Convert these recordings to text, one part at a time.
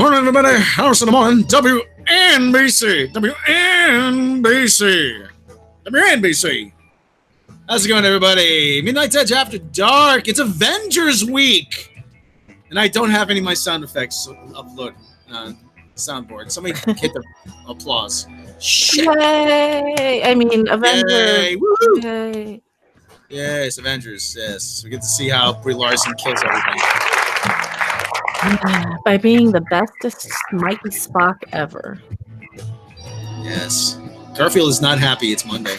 Morning, everybody. House in the morning. WNBC. WNBC. WNBC. How's it going, everybody? Midnight Edge After Dark. It's Avengers Week. And I don't have any of my sound effects uploaded. Soundboard. Somebody hit the applause. Shit. Yay! I mean, Avengers. Yay! Woo! Yay. Yes, Avengers. Yes. We get to see how Brie Larson kills everybody. By being the bestest Mikey Spock ever. Yes. Garfield is not happy. It's Monday.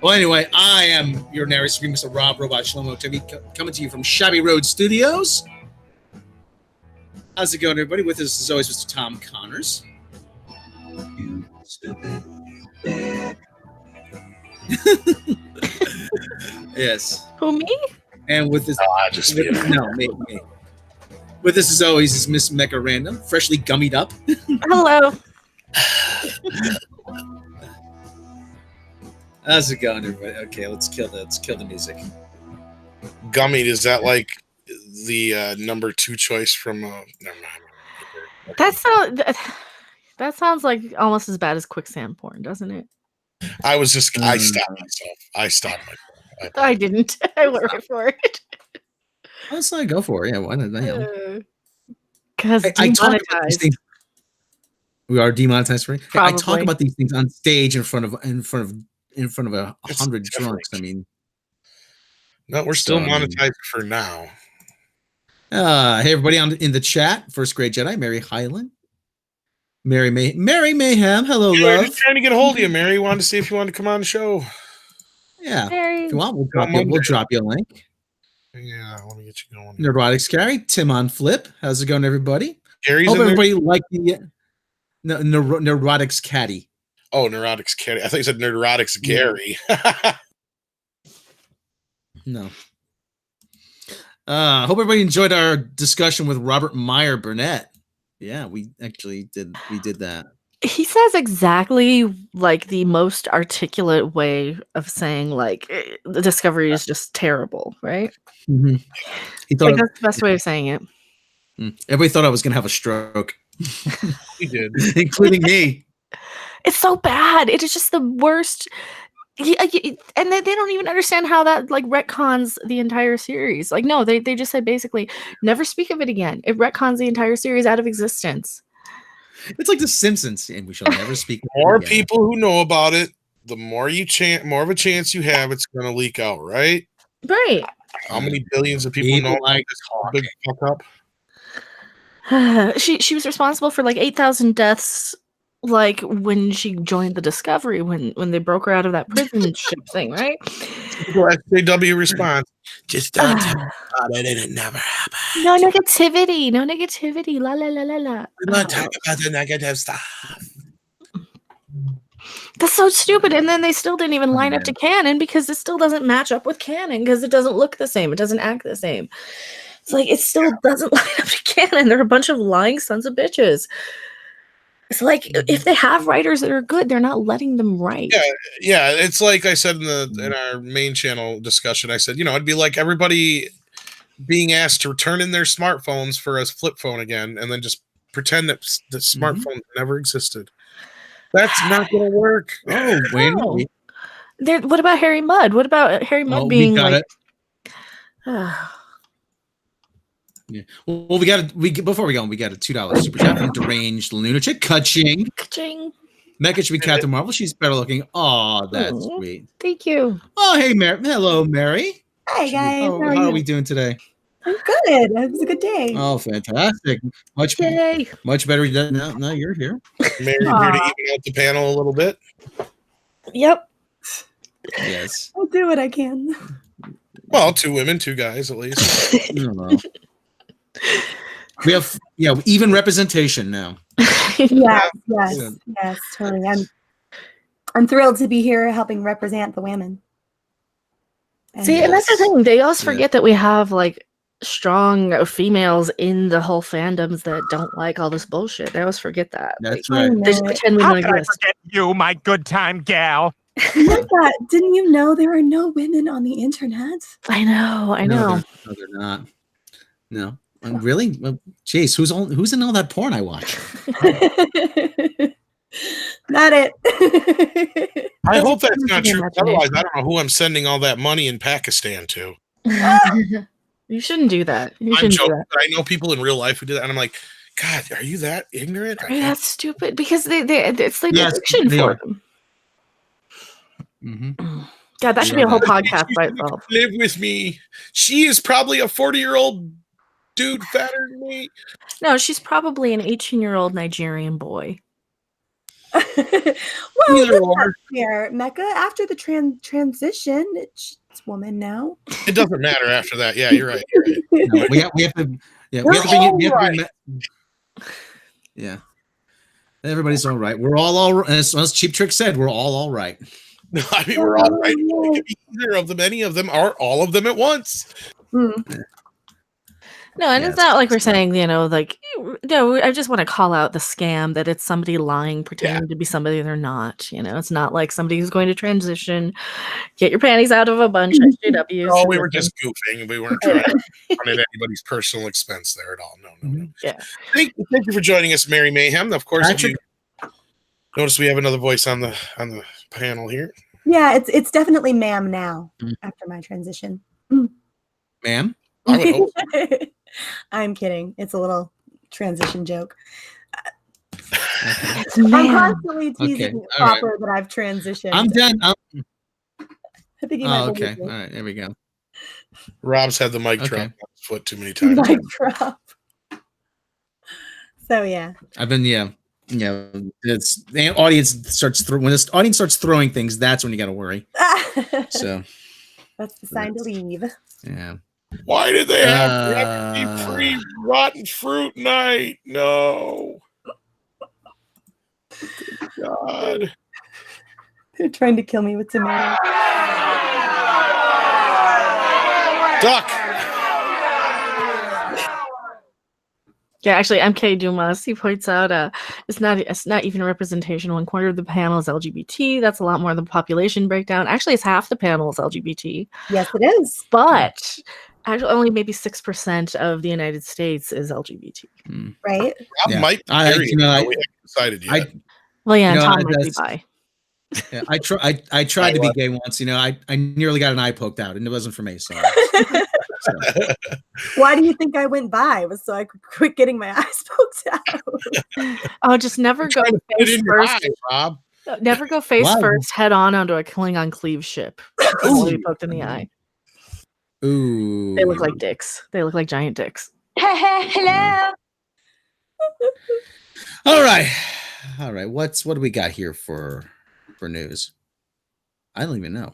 Well, anyway, I am your narrator, Mr. Rob Robot Shlomo Timmy, coming to you from Shabby Road Studios. How's it going, everybody? With us, as always, Mr. Tom Connors. You stupid bitch. Yes. Who, me? And with this, me. With us, as always, is Miss Mecca Random, freshly gummied up. Hello. How's it going, everybody? Okay, let's kill the music. Gummied, is that like the number 2 choice from? Never mind. That sounds like almost as bad as quicksand porn, doesn't it? I stopped myself. I stopped myself. I didn't. I went right for it. Let's not go for it. Yeah, why not? Because I talk about these things. We are demonetized for it. I talk about these things on stage in front of 100 drunks. I mean, no, we're still monetized for now. Hey, everybody in the chat. First Grade Jedi, Mary Highland. Mary Mayhem. Hello, love. Just trying to get a hold of you, Mary. Wanted to see if you wanted to come on the show. Yeah. Mary. If you want, we'll drop you a link. Yeah, let me get you going. Neurotics Gary, Tim on Flip. How's it going, everybody? Gary's Hope everybody liked the Neurotics Caddy. Oh, Neurotics Caddy. I thought you said Neurotics Gary. No. Hope everybody enjoyed our discussion with Robert Meyer Burnett. Yeah, we actually did. We did that. He says exactly like the most articulate way of saying like the Discovery is just terrible, right? Mm-hmm. He thought that's the best way of saying it. Everybody thought I was going to have a stroke. He did, including me. It's so bad. It is just the worst. And they don't even understand how that like retcons the entire series. Like, no, they just said basically never speak of it again. It retcons the entire series out of existence. It's like The Simpsons, and we shall never speak. More people who know about it, the more more of a chance you have it's going to leak out, right? Right. How many billions of people know like this big fuck up? She was responsible for like 8,000 deaths. Like when she joined the Discovery, when they broke her out of that prison ship thing, right? SJW response. Just don't talk about it and it never happened. No negativity. La la la la la. We're not talking about the negative stuff. That's so stupid. And then they still didn't even line up to canon because it still doesn't match up with canon because it doesn't look the same. It doesn't act the same. It's like it still doesn't line up to canon. They're a bunch of lying sons of bitches. It's like if they have writers that are good, they're not letting them write. Yeah. It's like I said in our main channel discussion. I said, it'd be like everybody being asked to turn in their smartphones for a flip phone again, and then just pretend that the smartphone never existed. That's not going to work. Oh, wait. No. What about Harry Mudd? What about Harry Mudd being like? Yeah. Well, before we go, we got a $2 super chat from Deranged Lunatic. Ka-ching. Mecca should be Captain Marvel. She's better looking. Oh, that's sweet. Thank you. Oh, hey, Mary. Hello, Mary. Hi, guys. How are we doing today? I'm good. It was a good day. Oh, fantastic. Much better than now you're here. Mary, here to even out the panel a little bit. Yep. Yes. I'll do what I can. Well, 2 women, 2 guys, at least. I don't know. We have even representation now. Yes, totally. I'm thrilled to be here helping represent the women. And that's the thing. They always forget that we have like strong females in the whole fandoms that don't like all this bullshit. They always forget that. That's right. They just pretend we don't exist. I forget you, my good time gal. Didn't you know there are no women on the internet? I know. No, they're not. No. Really? Well, jeez, who's in all that porn I watch? Not it. I hope that's not Your true. imagination. Otherwise, I don't know who I'm sending all that money in Pakistan to. You shouldn't do that. You I'm shouldn't do joking. that. But I know people in real life who do that, and I'm like, God, are you that ignorant? I mean, that's stupid because it's like Yes, addiction they for are. them. Mm-hmm. God, that should be a whole podcast by itself. Live with me. She is probably a 40-year-old dude fatter than me. No, she's probably an 18-year-old Nigerian boy. Well, Either that's or. not fair, Mecca. After the transition, it's woman now. It doesn't matter after that. Yeah, you're right. You're right. No, we have to. Yeah, We're we have to bring it. all We have to bring right. yeah. Everybody's all right. We're all as Cheap Trick said, we're all right. No, I mean, we're all right. It could be either of them, any of them, or all of them at once. No, and Yeah, it's not like we're saying, like, no, I just want to call out the scam that it's somebody lying, pretending to be somebody they're not. It's not like somebody who's going to transition, get your panties out of a bunch at JWs. Oh, we were just goofing. We weren't trying to run at anybody's personal expense there at all. No. Yeah. Thank you for joining us, Mary Mayhem. Of course, if you notice we have another voice on the panel here. Yeah, it's definitely ma'am now after my transition. Ma'am? I would hope. I'm kidding. It's a little transition joke. It's I'm ma'am. constantly teasing all Copper that I've transitioned. I'm done. I think he might Okay. believe All me. right. There we go. Rob's had the mic drop Okay. on his foot too many times. Mic drop. So yeah. I've been it's the audience starts when the audience starts throwing things, that's when you got to worry. So That's the sign to leave. yeah. Why did they have to be free rotten fruit night? No. God. They're trying to kill me with tomatoes. Duck. Yeah, actually, MK Dumas, he points out it's not even a representation. 1/4 of the panel is LGBT. That's a lot more than the population breakdown. Actually, it's half the panel is LGBT. Yes, it is. But actually, only maybe 6% of the United States is LGBT. Right? Rob Yeah. might be I married, we haven't decided yet. Well, yeah, and You know, Tom I- might be that's- bi. Yeah, I tried to be gay once. I nearly got an eye poked out, and it wasn't for me. So, Why do you think I went by? It was so I could quit getting my eyes poked out. Oh, just never go Trying to put it face in your first. eye, Rob. Never go face Why? first, head on onto a Klingon cleave ship. Only be poked in the eye. ooh, They look like dicks. They look like giant dicks. Hello. All right. What do we got here for news? I don't even know.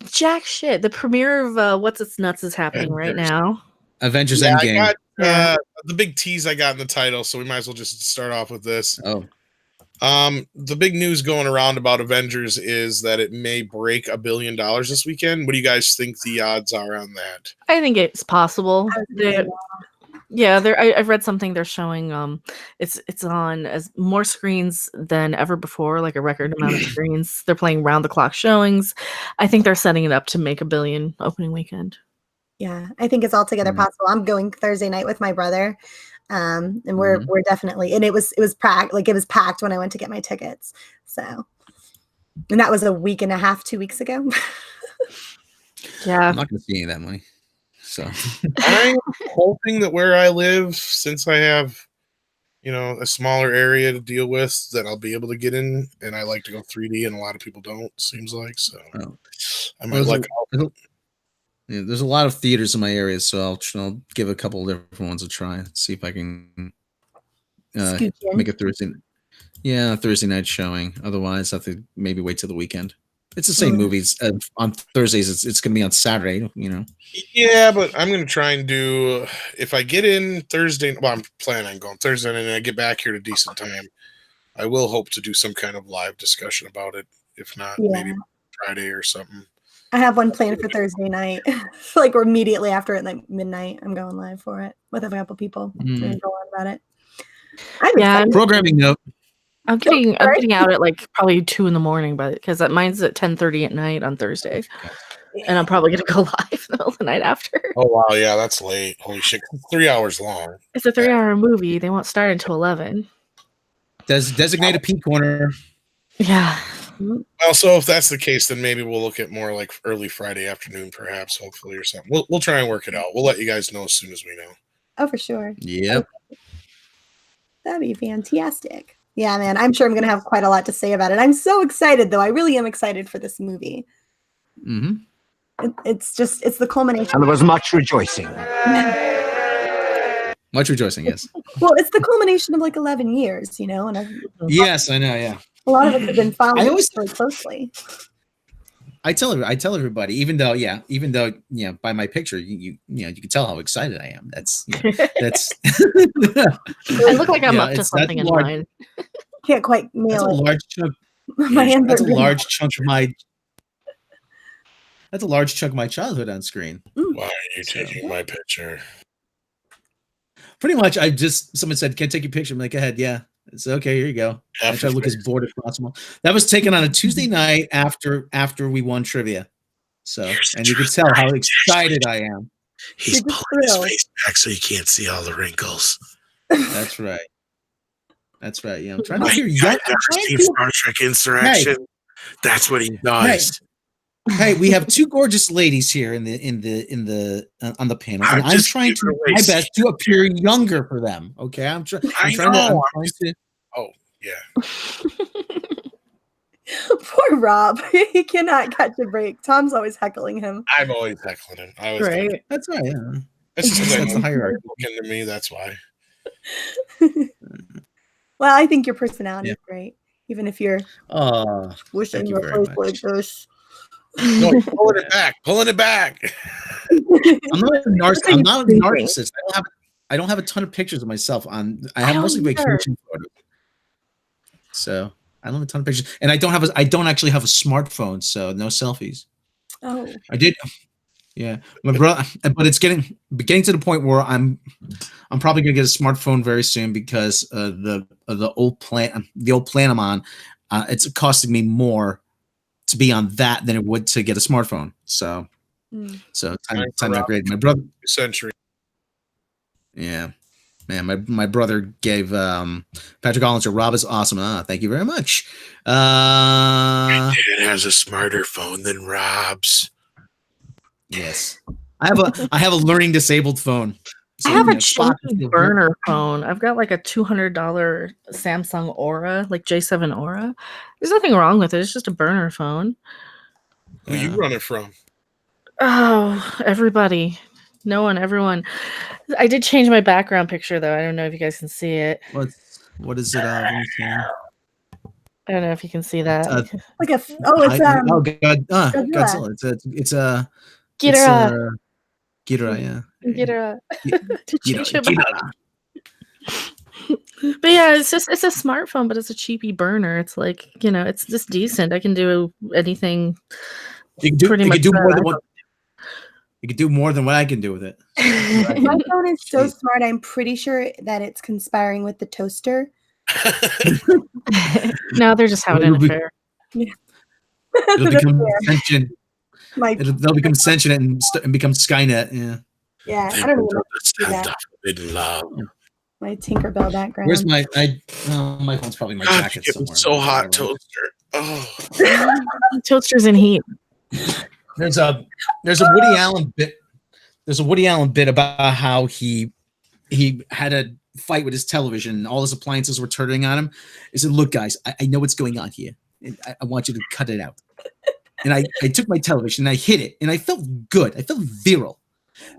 Jack shit. The premiere of What's Its Nuts is happening right now. Avengers Yeah, I Endgame. got the big tease I got in the title, so we might as well just start off with this. Oh, The big news going around about Avengers is that it may break $1 billion this weekend. What do you guys think the odds are on that? I think it's possible. I've read something they're showing. It's on as more screens than ever before, like a record amount of screens. They're playing round the clock showings. I think they're setting it up to make $1 billion opening weekend. Yeah, I think it's altogether possible. I'm going Thursday night with my brother. And we're definitely, and it was packed, like it was packed when I went to get my tickets. So, and that was a week and a half, 2 weeks ago. Yeah. I'm not going to see any of that money. So I'm hoping that where I live, since I have, a smaller area to deal with, that I'll be able to get in. And I like to go 3D, and a lot of people don't. Seems like so. Oh. I might there's a lot of theaters in my area, so I'll give a couple of different ones a try and see if I can make a Thursday. Yeah, Thursday night showing. Otherwise, I have to maybe wait till the weekend. It's the same movies on Thursdays. It's going to be on Saturday. Yeah, but I'm going to try and do, if I get in Thursday, well, I'm planning on going Thursday, and I get back here at a decent time, I will hope to do some kind of live discussion about it. If not, maybe Friday or something. I have one planned for Thursday night, like immediately after it, like midnight. I'm going live for it with a couple people. We're gonna go on about it. Programming note. I'm getting out at like probably 2 a.m, but because mine's at 10:30 at night on Thursday. and I'm probably gonna go live in the middle of the night after. Oh wow, yeah, that's late. Holy shit, 3 hours long. It's a 3-hour movie. They won't start until 11. Designated P corner. Yeah. Well, so if that's the case, then maybe we'll look at more like early Friday afternoon, perhaps, hopefully, or something. We'll try and work it out. We'll let you guys know as soon as we know. Oh, for sure. Yep. That'd be fantastic. Yeah, man. I'm sure I'm going to have quite a lot to say about it. I'm so excited, though. I really am excited for this movie. Mm-hmm. It's the culmination. And there was much rejoicing. Much rejoicing, yes. Well, it's the culmination of like 11 years, you know? And Yes, I know, yeah. a lot of us have been following I always- it really closely. I tell everybody, even though, by my picture, you can tell how excited I am. That's. I look like I'm up to that's something in large. mine. Can't quite That's nail a it. large chunk. My hands That's are a green. large chunk of my. That's a large chunk of my childhood on screen. Why are you taking my picture? Pretty much, someone said, "Can I take your picture?" I'm like, "Go ahead, yeah." It's okay. Here you go. I try to look as bored as possible. That was taken on a Tuesday night after we won trivia. So, and you can tell how excited I am. He's You're just pulling his thrilled. face back so you can't see all the wrinkles. That's right. That's right. Yeah, I'm trying to Like, hear you guys ever seen Star Trek Insurrection? That's what he does. Hey, we have two gorgeous ladies here on the panel, and I'm trying to do my best to appear younger for them. Okay, I'm trying to. Oh yeah. Poor Rob. He cannot catch a break. Tom's always heckling him. I'm always heckling him. I always do. Right. That's right. Yeah. That's just because That's the I hierarchy. looking to me. That's why. Well, I think your personality is great, even if you're wishing thank you your very face like this. No, pulling it back. Pulling it back. I'm not a narcissist. I don't have a ton of pictures of myself on. I have mostly vacation photos. So I don't have a ton of pictures, and I don't actually have a smartphone, so no selfies. Oh, I did. Yeah, my brother, but it's getting to the point where I'm probably gonna get a smartphone very soon because the old plan I'm on, it's costing me more to be on that than it would to get a smartphone. So time to upgrade. My brother Century. Yeah, man, my brother gave Patrick Collins a Rob is awesome. Thank you very much. My dad has a smarter phone than Rob's. Yes, I have a learning disabled phone. So, I have a spot cheap burner phone. I've got like a $200 Samsung Aura, like J7 Aura. There's nothing wrong with it. It's just a burner phone. Who you running from? Oh, everybody. No one, everyone. I did change my background picture though. I don't know if you guys can see it. What is it? Let me see. I don't know if you can see that. like a God, Godzilla. It's a Ghidorah. Ghidorah, yeah. Ghidorah. Ghidorah. But yeah, it's a smartphone, but it's a cheapy burner. It's like, it's just decent. I can do anything. You can do more than what I can do with it. My phone is so smart. I'm pretty sure that it's conspiring with the toaster. No, they're just having an affair. It'll become sentient. They'll become sentient and become Skynet. Yeah. Yeah, I don't know. My Tinkerbell background. Where's my phone's probably my jacket somewhere. So hot, toaster. Oh, toaster's in heat. There's a Woody Allen bit. There's a Woody Allen bit about how he had a fight with his television and all his appliances were turning on him. He said, "Look, guys, I know what's going on here. And I want you to cut it out." And I took my television and I hit it and I felt good. I felt virile.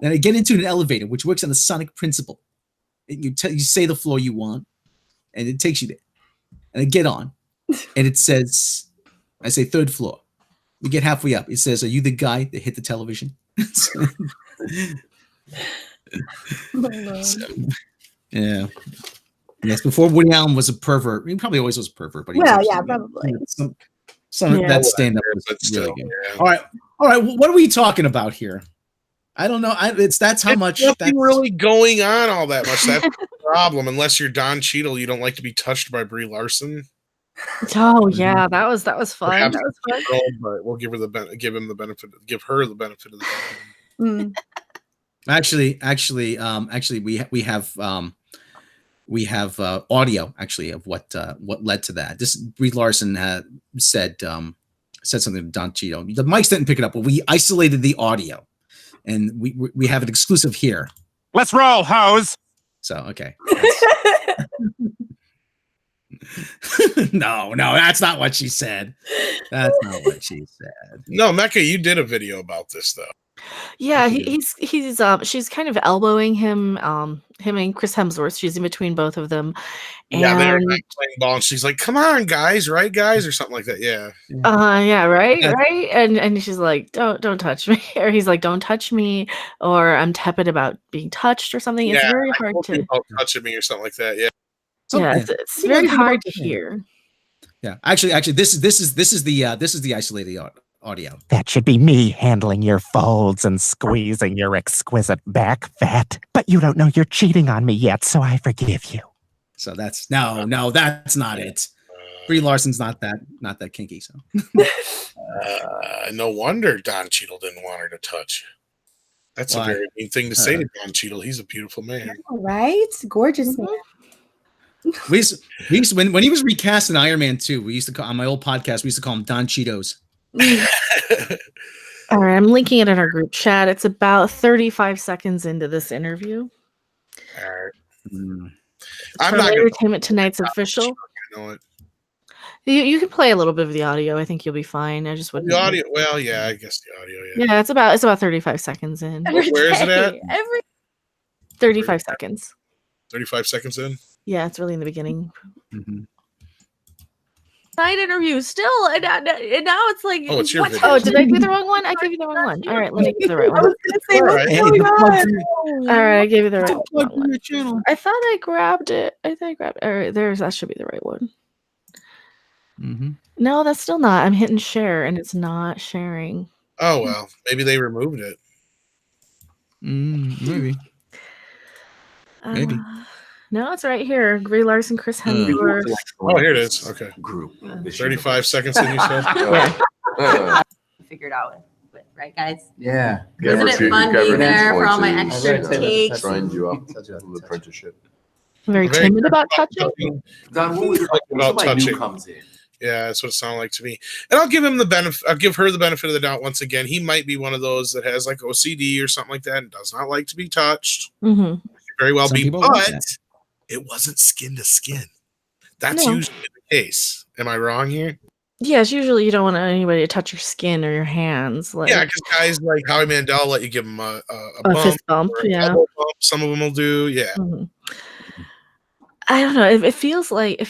Then I get into an elevator, which works on the sonic principle. And you say the floor you want, and it takes you there. And I get on, and it says, I say third floor. We get halfway up. It says, "Are you the guy that hit the television?" So, yeah. Yes, before Woody Allen was a pervert. He probably always was a pervert, but probably. That stand-up was really good. All right. What are we talking about here? I don't know. That's nothing really going on all that much. That's the problem. Unless you're Don Cheadle, you don't like to be touched by Brie Larson. Oh yeah, that was fun. Perhaps That was fun. girl, but we'll give her the give her the benefit of the doubt. Mm. Actually, we have audio actually of what led to that. This Brie Larson had said something to Don Cheadle. The mics didn't pick it up, but we isolated the audio, and we have an exclusive here. Let's roll, hoes. So okay. No, that's not what she said. That's not what she said. No, Mecca, you did a video about this though. Yeah, she's kind of elbowing him, him and Chris Hemsworth. She's in between both of them. Yeah, they're And like playing ball, and she's like, "Come on, guys, right, guys," or something like that. Yeah. yeah, right, Yeah. right. And she's like, don't touch me, or he's like, don't touch me, or I'm tepid about being touched or something. It's very hard to. About touching me or something like that. Yeah. Yeah, it's very hard to hear. Yeah, actually, this is the isolated audio. That should be me handling your folds and squeezing your exquisite back fat. But you don't know you're cheating on me yet, so I forgive you. So that's that's not it. Brie Larson's not that kinky. So no wonder Don Cheadle didn't want her to touch. That's a very mean thing to say to Don Cheadle. He's a beautiful man. Right? Gorgeous man. we used when he was recast in Iron Man 2, we used to call on my old podcast, we used to call him Don Cheetos. All right, I'm linking it in our group chat. It's about 35 seconds into this interview. All right. I'm I'm not Entertainment Tonight's official. I know it. You can play a little bit of the audio. I think you'll be fine. I just wouldn't. The audio. Well, yeah, I guess the audio. Yeah. Yeah, it's about 35 seconds in. Where is it at? 35 seconds. 35 seconds in. Yeah, it's really in the beginning. Mm-hmm. Night interview still, and now it's like, oh, it's your video. Oh, did I do the wrong one? I gave you the wrong one. All right, let me give the right I one. was gonna say, what's going on? All right, I gave you the right one. Channel. I thought I grabbed it. All right, that should be the right one. Mm-hmm. No, that's still not. I'm hitting share, and it's not sharing. Oh well, maybe they removed it. Maybe. Maybe. No, it's right here. Brie Larson, Chris Hemsworth. Oh, here it is. Okay. Group. 35 seconds in, you said? Figured out with, right, guys? Yeah. Isn't it fun being there for all my extra cakes? Signed you up for the apprenticeship. Very timid about touching. Don, what was it like when About somebody touching. new comes in? Yeah, that's what it sounded like to me. And I'll give him the benefit. I'll give her the benefit of the doubt once again. He might be one of those that has like OCD or something like that and does not like to be touched. Mm-hmm. Very well Some be, people like but that. it wasn't skin to skin. That's No. usually the case. Am I wrong here? Yes, usually you don't want anybody to touch your skin or your hands. Like, Yeah, because guys like Howie Mandel let you give him a a bump, fist bump. or an Yeah. elbow bump. Some of them will do. Yeah. Mhm. I don't know. It feels like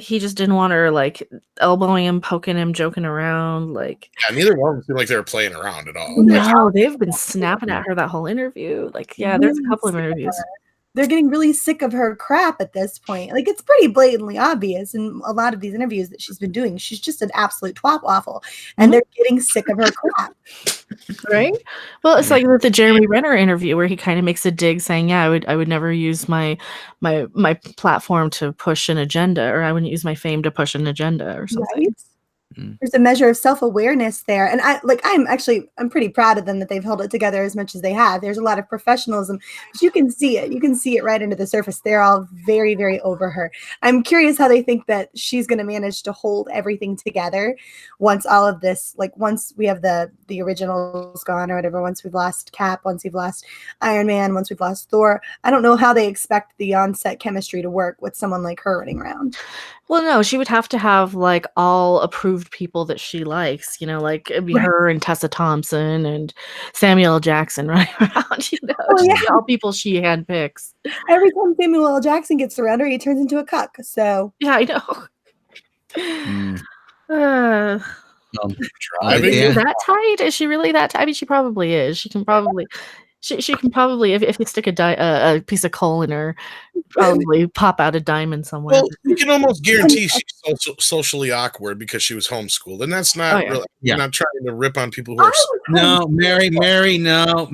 he just didn't want her like elbowing him, poking him, joking around. Like, Yeah, neither one of them seemed like they were playing around at all. no, they've been snapping at her that whole interview. Like, yeah, there's a couple of interviews. They're getting really sick of her crap at this point. Like, it's pretty blatantly obvious in a lot of these interviews that she's been doing. She's just an absolute twat waffle, and they're getting sick of her crap. Right? Well, it's like with the Jeremy Renner interview where he kind of makes a dig saying, "Yeah, I would never use my platform to push an agenda, or I wouldn't use my fame to push an agenda, or something." Right? There's a measure of self-awareness there, and I'm pretty proud of them that they've held it together as much as they have. There's a lot of professionalism, but you can see it right into the surface. They're all very, very over her. I'm curious how they think that she's going to manage to hold everything together once all of this, like once we have the originals gone or whatever, once we've lost Cap, once we've lost Iron Man, once we've lost Thor. I don't know how they expect the on-set chemistry to work with someone like her running around. Well, no, she would have to have like all approved people that she likes, like it'd be her and Tessa Thompson and Samuel L. Jackson running around, just all people she handpicks. Every time Samuel L. Jackson gets around her, he turns into a cuck. So yeah, I know. Is that tight? Is she really that tight? I mean, she probably is. She can probably. She can probably, if you stick a piece of coal in her, probably pop out a diamond somewhere. Well, you can almost guarantee she's socially awkward because she was homeschooled, and that's not really. Yeah. I'm not trying to rip on people who are. No, Mary, no.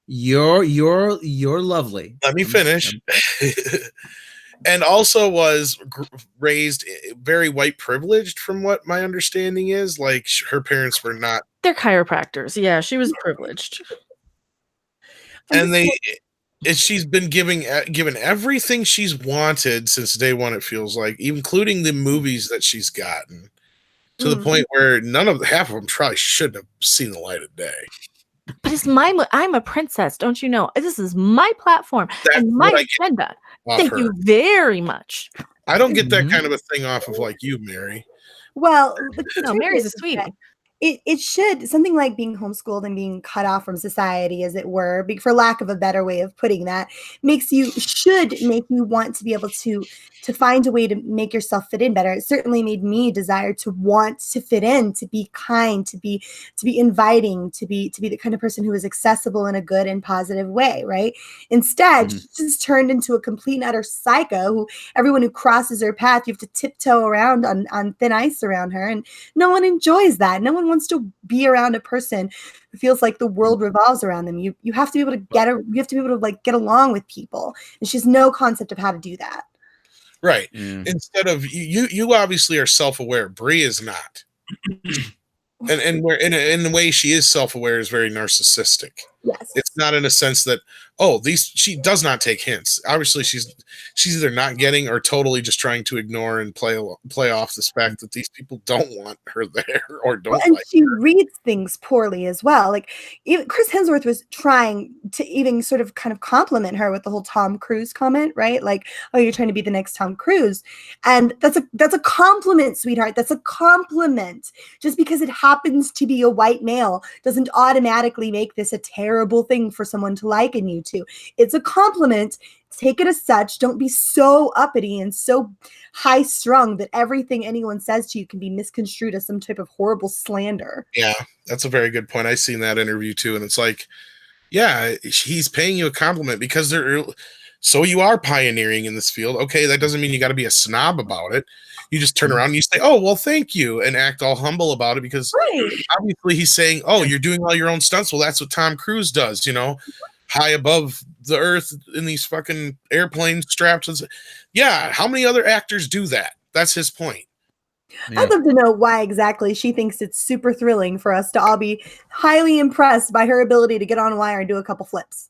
You're lovely. Let me finish. and also was raised very white privileged, from what my understanding is. Like her parents were not. They're chiropractors. Yeah, she was privileged. And she's been given everything she's wanted since day one. It feels like, including the movies that she's gotten, to the point where half of them probably shouldn't have seen the light of day. But I'm a princess, don't you know? This is my platform and my agenda. Thank you very much. I don't get that kind of a thing off of like you, Mary. Well, no, Mary's a sweetie. It should, something like being homeschooled and being cut off from society, as it were, for lack of a better way of putting that, should make you want to be able to find a way to make yourself fit in better. It certainly made me desire to want to fit in, to be kind, to be inviting, to be the kind of person who is accessible in a good and positive way, right? Instead, she just turned into a complete and utter psycho who everyone who crosses her path, you have to tiptoe around on thin ice around her, and no one enjoys that. No one wants to be around a person who feels like the world revolves around them. You have to be able to get along with people, and she has no concept of how to do that. Right. Instead of you obviously are self-aware. Brie is not. And where in the way she is self-aware is very narcissistic. Yes. It's not in a sense that she does not take hints. Obviously she's either not getting or totally just trying to ignore and play off the fact that these people don't want her there or don't and like she her. reads things poorly as well. Like even Chris Hemsworth was trying to even sort of kind of compliment her with the whole Tom Cruise comment, right? Like, oh, you're trying to be the next Tom Cruise. And that's a compliment, sweetheart. That's a compliment. Just because it happens to be a white male doesn't automatically make this a terrible thing for someone to liken you to. It's a compliment. Take it as such. Don't be so uppity and so high strung that everything anyone says to you can be misconstrued as some type of horrible slander. Yeah, that's a very good point. I seen that interview too, and it's like, yeah, he's paying you a compliment because so you are pioneering in this field. Okay, that doesn't mean you got to be a snob about it. You just turn around and you say, "Oh, well, thank you," and act all humble about it because obviously he's saying, "Oh, you're doing all your own stunts." Well, that's what Tom Cruise does, high above the earth in these fucking airplanes strapped. Yeah, how many other actors do that? That's his point. Yeah. I'd love to know why exactly she thinks it's super thrilling for us to all be highly impressed by her ability to get on a wire and do a couple flips.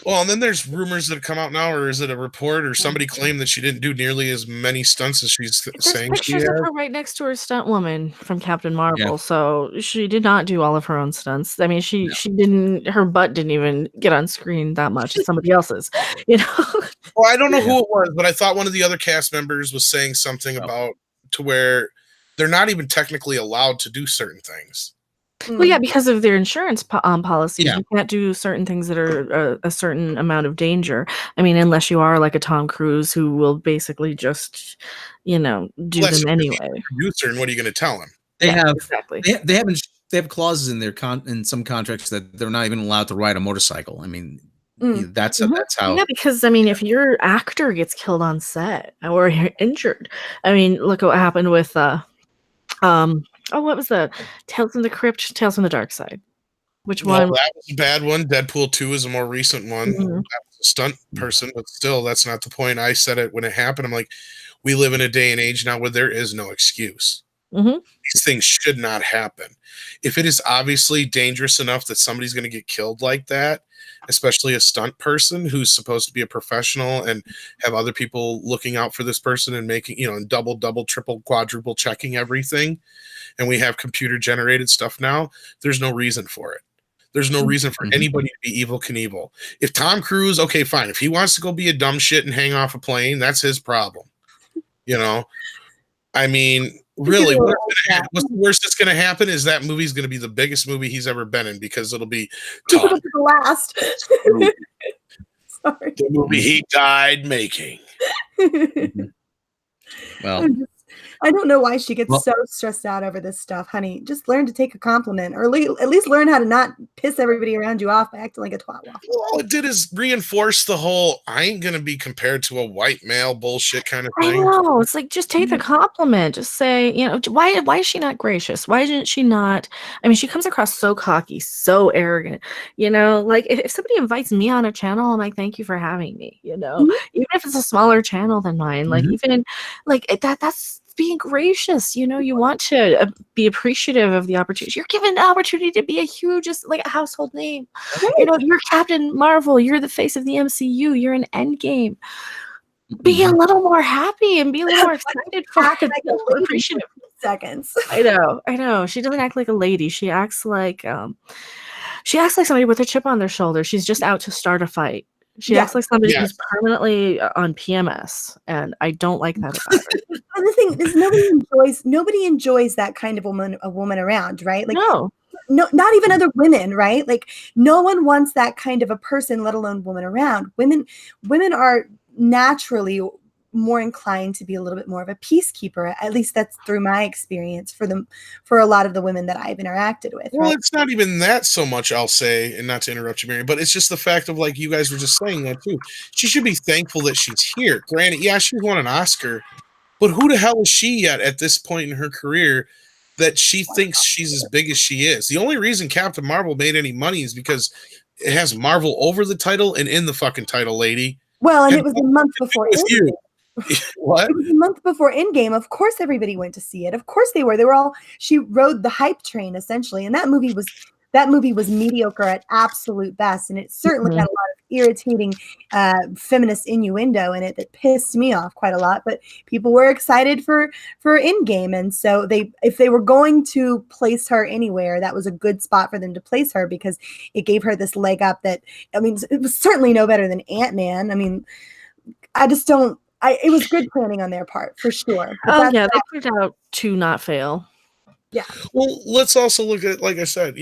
Well, and then there's rumors that come out now, or is it a report, or somebody claimed that she didn't do nearly as many stunts as she's saying she pictures had. of her right next to her stunt woman from Captain Marvel, so she did not do all of her own stunts. I mean, she didn't. Her butt didn't even get on screen that much as somebody else's. Well, I don't know who it was, but I thought one of the other cast members was saying something about to where they're not even technically allowed to do certain things. Well, yeah, because of their insurance policies, you can't do certain things that are a certain amount of danger. I mean, unless you are like a Tom Cruise who will basically just, do them anyway. Producer, and what are you going to tell him? They have exactly. They have clauses in their in some contracts that they're not even allowed to ride a motorcycle. I mean, that's how. Yeah, because I mean, if your actor gets killed on set or you're injured, I mean, look what happened with what was the Tales from the Crypt, Tales from the Dark Side? Which one? That was a bad one. Deadpool 2 is a more recent one. That was a stunt person, but still, that's not the point. I said it when it happened. I'm like, we live in a day and age now where there is no excuse. These things should not happen. If it is obviously dangerous enough that somebody's going to get killed like that, especially a stunt person who's supposed to be a professional and have other people looking out for this person and making, and double, triple, quadruple checking everything, and we have computer generated stuff now, there's no reason for it. There's no reason for anybody to be Evel Knievel. If Tom Cruise, okay, fine. If he wants to go be a dumb shit and hang off a plane, that's his problem. I mean, really, what's the worst that's going to happen is that movie's going to be the biggest movie he's ever been in because it'll be the last. Sorry. The movie he died making. Well, I don't know why she gets Well- so stressed out over this stuff, honey. Just learn to take a compliment, or at least learn how to not piss everybody around you off by acting like a twat waffle. All it did is reinforce the whole "I ain't gonna be compared to a white male" bullshit kind of I thing. know. It's like, just take the compliment. Just say, why is she not gracious? Why isn't she not? I mean, she comes across so cocky, so arrogant. Like if somebody invites me on a channel, I'm like, thank you for having me. Even if it's a smaller channel than mine, like even like that's being gracious. You want to be appreciative of the opportunity. You're given the opportunity to be a huge, like a household name. You're Captain Marvel. You're the face of the MCU. You're an Endgame. Be a little more happy and be a little more excited for Act it. like a lady Appreciative. for 2 seconds. I know. She doesn't act like a lady. She acts like somebody with a chip on their shoulder. She's just out to start a fight. She acts like somebody who's permanently on PMS, and I don't like that about her. And the thing is, nobody enjoys that kind of a woman around, right? Like, No, not even other women, right? Like, no one wants that kind of a person, let alone woman around. Women are naturally more inclined to be a little bit more of a peacekeeper. At least that's through my experience for a lot of the women that I've interacted with. Well, right? it's not even that so much, I'll say, and not to interrupt you, Mary, but it's just the fact of, like, you guys were just saying that too. She should be thankful that she's here. Granted, yeah, she won an Oscar, but who the hell is she yet at this point in her career that she thinks she's as big as she is? The only reason Captain Marvel made any money is because it has Marvel over the title and in the fucking title, lady. Well, and it was a month before you. What? It was a month before Endgame. Of course, everybody went to see it. Of course, they were all. She rode the hype train essentially, and that movie was mediocre at absolute best, and it certainly had a lot of irritating feminist innuendo in it that pissed me off quite a lot. But people were excited for Endgame, and so if they were going to place her anywhere, that was a good spot for them to place her because it gave her this leg up. That, I mean, it was certainly no better than Ant-Man. I mean, I just don't. It was good planning on their part, for sure. But they put it out to not fail. Yeah. Well, let's also look at, like I said,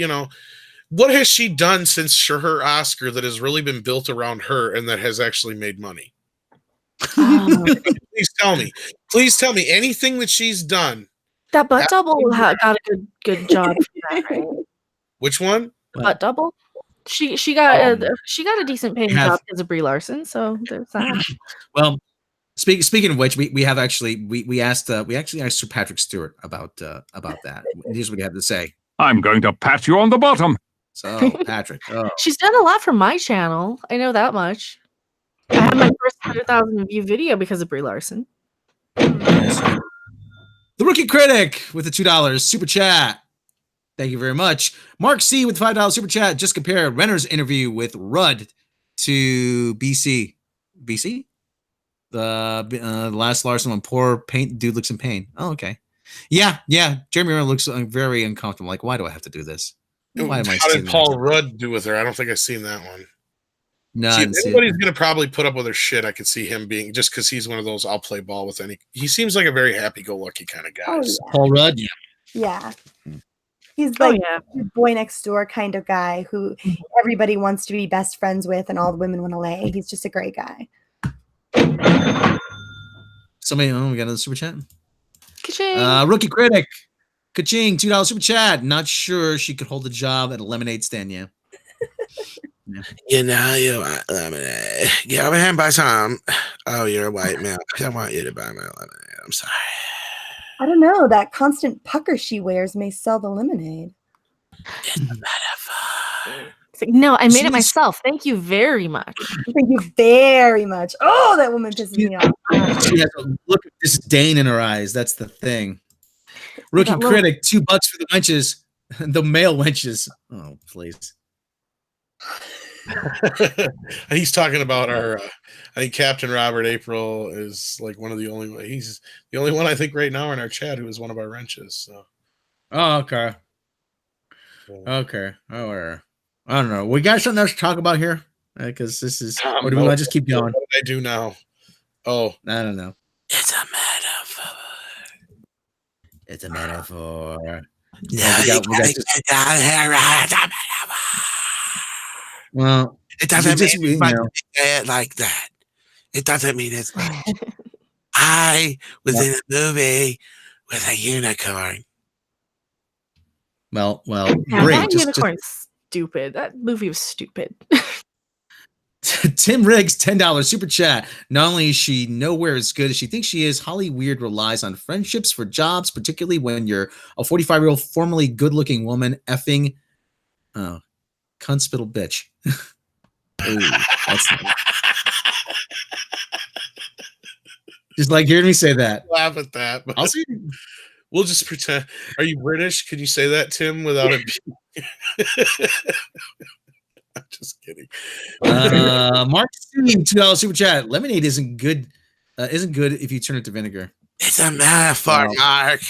what has she done since her Oscar that has really been built around her and that has actually made money? Please tell me anything that she's done. That butt double got a good job for that, right? Which one? Butt double. She got a decent paying job as a Brie Larson, so there's that. Well, speaking of which, we have actually we asked Sir Patrick Stewart about that. Here's what he had to say. I'm going to pat you on the bottom. So, Patrick, She's done a lot for my channel. I know that much. I had my first 100,000 view video because of Brie Larson. The Rookie Critic with the $2 super chat. Thank you very much. Mark C with $5 super chat. Just compare Renner's interview with Rudd to BC. BC? The last Larson when poor dude looks in pain. Oh, okay. Yeah. Jeremy Renner looks very uncomfortable. Like, why do I have to do this? Why am I How did Paul Rudd do with her? I don't think I've seen that one. No, if anybody's going to probably put up with her shit, I could see him being, just because he's one of those I'll play ball with any. He seems like a very happy-go-lucky kind of guy. Oh, yeah. Paul Rudd? Yeah. He's like a boy next door kind of guy who everybody wants to be best friends with and all the women want to lay. He's just a great guy. Somebody, we got another super chat. Ka-ching. Rookie Critic. Ka-ching, $2 super chat. Not sure she could hold a job at a lemonade stand, yeah. You want lemonade. Get over here and buy some. Oh, you're a white male. I want you to buy my lemonade. I'm sorry. I don't know. That constant pucker she wears may sell the lemonade. It's a metaphor. It's like, no, I made it myself. Thank you very much. Thank you very much. Oh, that woman pisses me off. She has a look of disdain in her eyes. That's the thing. Rookie Critic, $2 for the wenches. The male wenches. Oh, please. He's talking about our I think Captain Robert April is like one of the only, he's the only one I think right now in our chat who is one of our wrenches. So okay. Oh, I don't know. We got something else to talk about here? Because this is, or do we want to just keep going? What did I do now? Oh, I don't know. It's a metaphor. It's a metaphor. Yeah, well, it doesn't mean it's like that. It doesn't mean it's like I was in a movie with a unicorn. Well, Yeah, great. that Just unicorn's stupid. That movie was stupid. Tim Riggs, $10 super chat. Not only is she nowhere as good as she thinks she is, Holly Weird relies on friendships for jobs, particularly when you're a 45-year-old, formerly good-looking woman effing cunt spittle bitch. Ooh, that's nice. Just like hearing me say that. Laugh at that. I'll see. We'll just pretend. Are you British? Could you say that, Tim, without it being... I'm just kidding. Mark C, $2 super chat. Lemonade isn't good if you turn it to vinegar. It's a metaphor, Mark.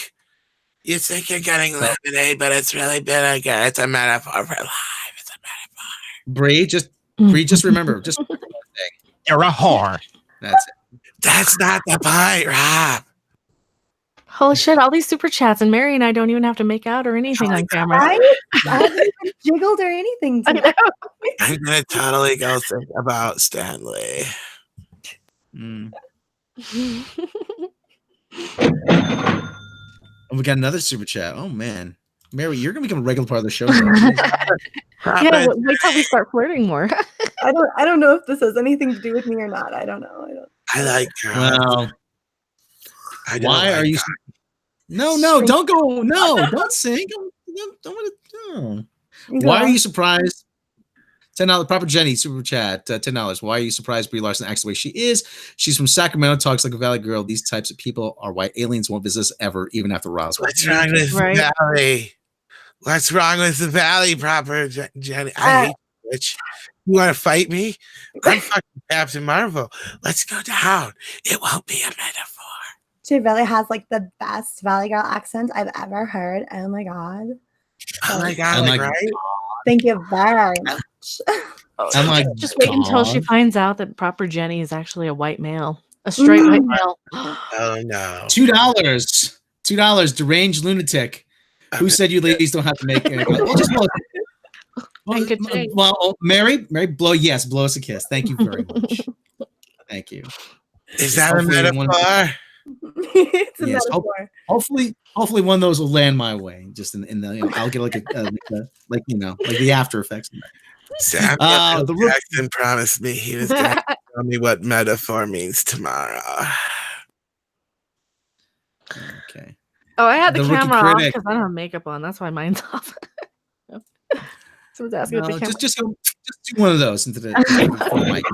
You think you're getting lemonade, but it's really vinegar. It's a metaphor for life. It's a metaphor. Bree, just remember, just You're a whore. that's it. That's not the point, Rob. Holy shit, all these super chats, and Mary and I don't even have to make out or anything on camera. Right? I haven't even jiggled or anything I today. I'm gonna totally go think about Stanley. And we got another super chat. Oh man, Mary, you're gonna become a regular part of the show. Yeah, wait till we start flirting more. I don't know if this has anything to do with me or not. I don't know. I like girls. Well, I don't why like are you? No, don't go. No, don't sing. Don't want to. Why are you surprised? $10 Proper Jenny super chat. $10. Why are you surprised Brie Larson acts the way she is? She's from Sacramento, talks like a Valley girl. These types of people are why aliens won't visit us ever, even after Roswell. What's wrong with the Valley? What's wrong with the Valley, Proper Jenny? I hate you, bitch. You want to fight me? I'm fucking Captain Marvel. Let's go down. It won't be a metaphor. She really has like the best Valley Girl accent I've ever heard. Oh my god. Oh my god, right? Thank you very much. Just wait until she finds out that Proper Jenny is actually a white male. A straight white male. Oh no. $2. Deranged lunatic. Who said you ladies don't have to make it? Well, Mary, blow us a kiss. Thank you very much. Thank you. Is that a metaphor? It's a metaphor. Hopefully one of those will land my way. Just in the, I'll get like the after effects. Samuel Jackson promised me he was going to tell me what metaphor means tomorrow. Okay. Oh, I had the camera off because I don't have makeup on. That's why mine's off. Someone's asking if the camera. Just do one of those into the mic.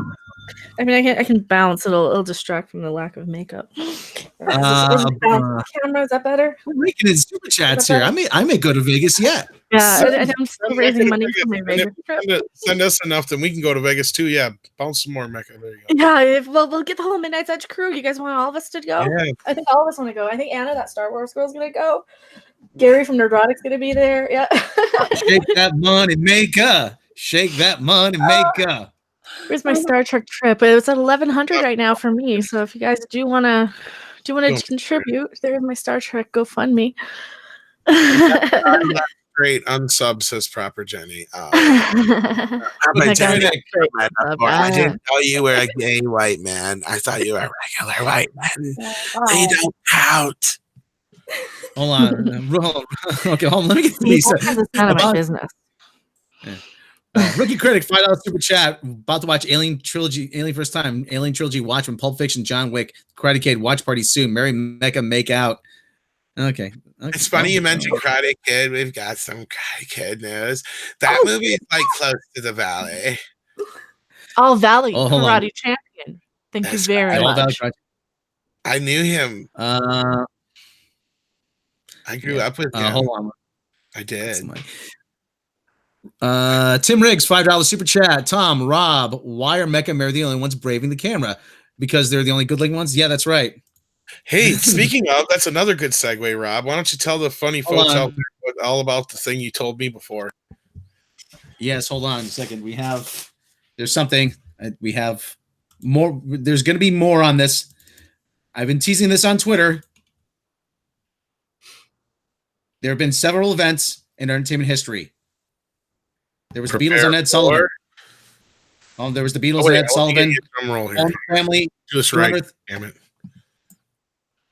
I mean, I can bounce. It'll distract from the lack of makeup. Camera, is that better? We're making it super chats here. I may go to Vegas yet. Yeah, and I'm still raising money for my Vegas trip. Send us enough, then we can go to Vegas too. Yeah, bounce some more, Mecca. There you go. Yeah, we'll get the whole Midnight's Edge crew. You guys want all of us to go? Yeah. I think all of us want to go. I think Anna, that Star Wars girl, is gonna go. Gary from Nerdrotic's gonna be there. Yeah. Shake that money maker. Shake that money maker. Where's my Star Trek trip? It's at 1100 right now for me. So if you guys do wanna contribute, there's my Star Trek GoFundMe. Great unsub, says Proper Jenny. I didn't know you were a gay white man. I thought you were a regular white man. They don't count. Hold on. Okay, hold on. Let me get to these. It's none of my business. Rookie Critic, $5 super chat. About to watch Alien first time. Alien Trilogy watch from Pulp Fiction, John Wick, Karate Kid watch party soon. Mary Mecca make out. Okay. It's funny you mentioned Karate Kid. We've got some Karate Kid news. That movie is like close to the Valley. All Valley Karate Champion. Thank you very much. I knew him. I grew up with him. Hold on. I did. Tim Riggs, $5 super chat. Tom, Rob, why are Mecca and Mary the only ones braving the camera? Because they're the only good-looking ones? Yeah, that's right. Hey, speaking of, that's another good segue, Rob. Why don't you tell the funny folks out there all about the thing you told me before? Yes, hold on a second. There's something. We have more. There's going to be more on this. I've been teasing this on Twitter. There have been several events in entertainment history. There was the Beatles and Ed Sullivan. There was the Beatles and Ed Sullivan. Drum roll here. Family. Do this right. Damn it.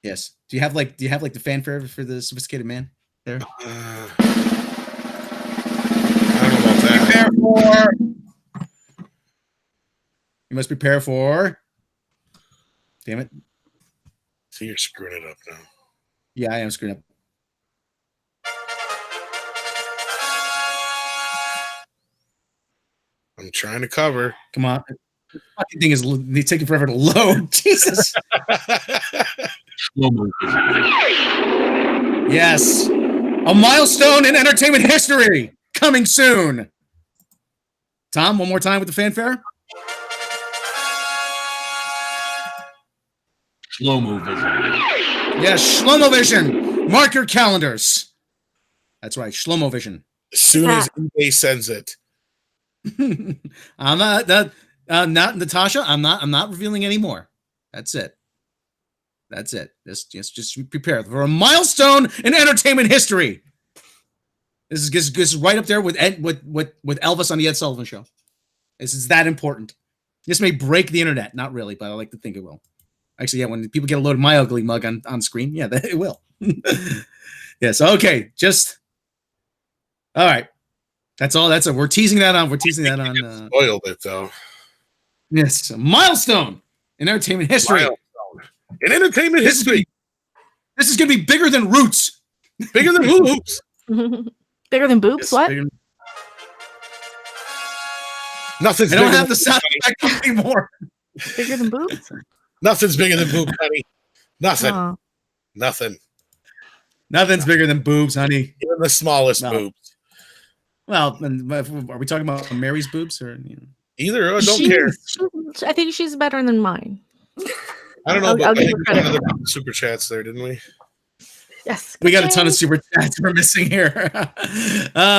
Yes. Do you have like the fanfare for the sophisticated man there? I don't know about that. Prepare for. You must prepare for. Damn it. See, you're screwing it up now. Yeah, I am screwing up. I'm trying to cover. Come on. This fucking thing is taking forever to load. Jesus. Yes. A milestone in entertainment history coming soon. Tom, one more time with the fanfare. Slow-mo vision. Yes, Shlomo Vision. Mark your calendars. That's right, Shlomo Vision. As soon as eBay sends it. I'm not Natasha. I'm not revealing any more. That's it. That's it. Just prepare for a milestone in entertainment history. This is right up there with Elvis on the Ed Sullivan Show. This is that important. This may break the internet. Not really, but I like to think it will. Actually, yeah, when people get a load of my ugly mug on screen, yeah, it will. Yes, okay. Just all right. That's all. That's it. We're teasing that on. Spoiled it though. Yes, a milestone in entertainment history. In entertainment history. This is gonna be bigger than Roots. Bigger than hoops. Bigger than boobs? Yes, what? Nothing's I don't bigger have than the sound effect anymore. Bigger than boobs? Nothing's bigger than boobs, honey. Nothing. Oh. Nothing. Nothing's bigger than boobs, honey. Even the smallest No. boobs. Well, are we talking about Mary's boobs or Either. I don't care. I think she's better than mine. I don't know, I'll but I give think her we credit. got another super chats there, didn't we? Yes. We got a ton of super chats we're missing here.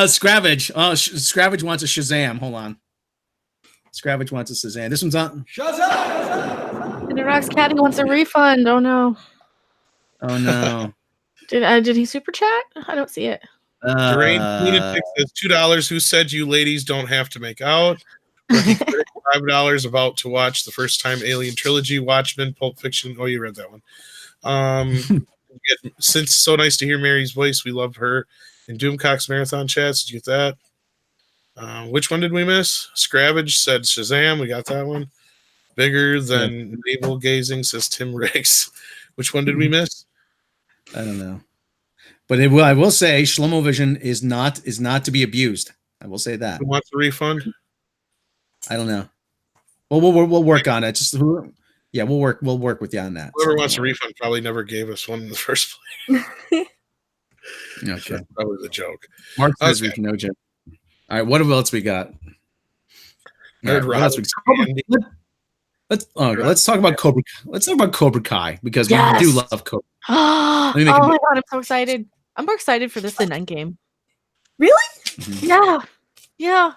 Scravage. Oh, Scravage wants a Shazam. Hold on. Scravage wants a Shazam. This one's on. And the Rock's Caddy wants a refund. Oh no. Oh no. Did he super chat? I don't see it. Terrain says $2. Who said you ladies don't have to make out? $5 about to watch the first time Alien Trilogy, Watchmen, Pulp Fiction. Oh, you read that one. Since so nice to hear Mary's voice, we love her. And Doomcock's Marathon Chats, did you get that? Which one did we miss? Scravage said Shazam. We got that one. Bigger than navel gazing, says Tim Riggs. Which one did we miss? I don't know. But I will say Shlomo Vision is not to be abused. I will say that. Who wants a refund? I don't know. Well, we'll work on it. Yeah, we'll work with you on that. Whoever wants a refund probably never gave us one in the first place. Okay. That's probably the joke. Mark says we can no joke. All right, what else we got? What else we got? Let's talk about Cobra. Let's talk about Cobra Kai because we do love Cobra. Oh my god, I'm so excited. I'm more excited for this than Endgame. Really? Mm-hmm. Yeah.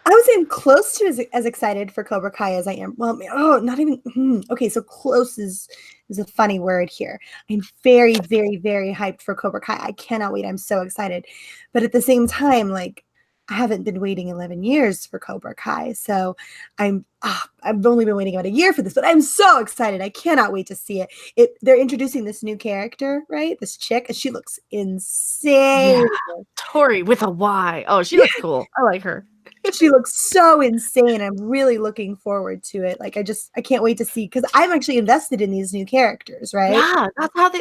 I was even close to as excited for Cobra Kai as I am. Well, not even. Okay, so close is a funny word here. I'm very, very, very hyped for Cobra Kai. I cannot wait. I'm so excited. But at the same time, like, I haven't been waiting 11 years for Cobra Kai. So I've only been waiting about a year for this, but I'm so excited. I cannot wait to see it. They're introducing this new character, right? This chick, and she looks insane. Yeah. Tori with a Y. Oh, she looks cool. I like her. She looks so insane. I'm really looking forward to it. Like, I can't wait to see, because I'm actually invested in these new characters, right? Yeah,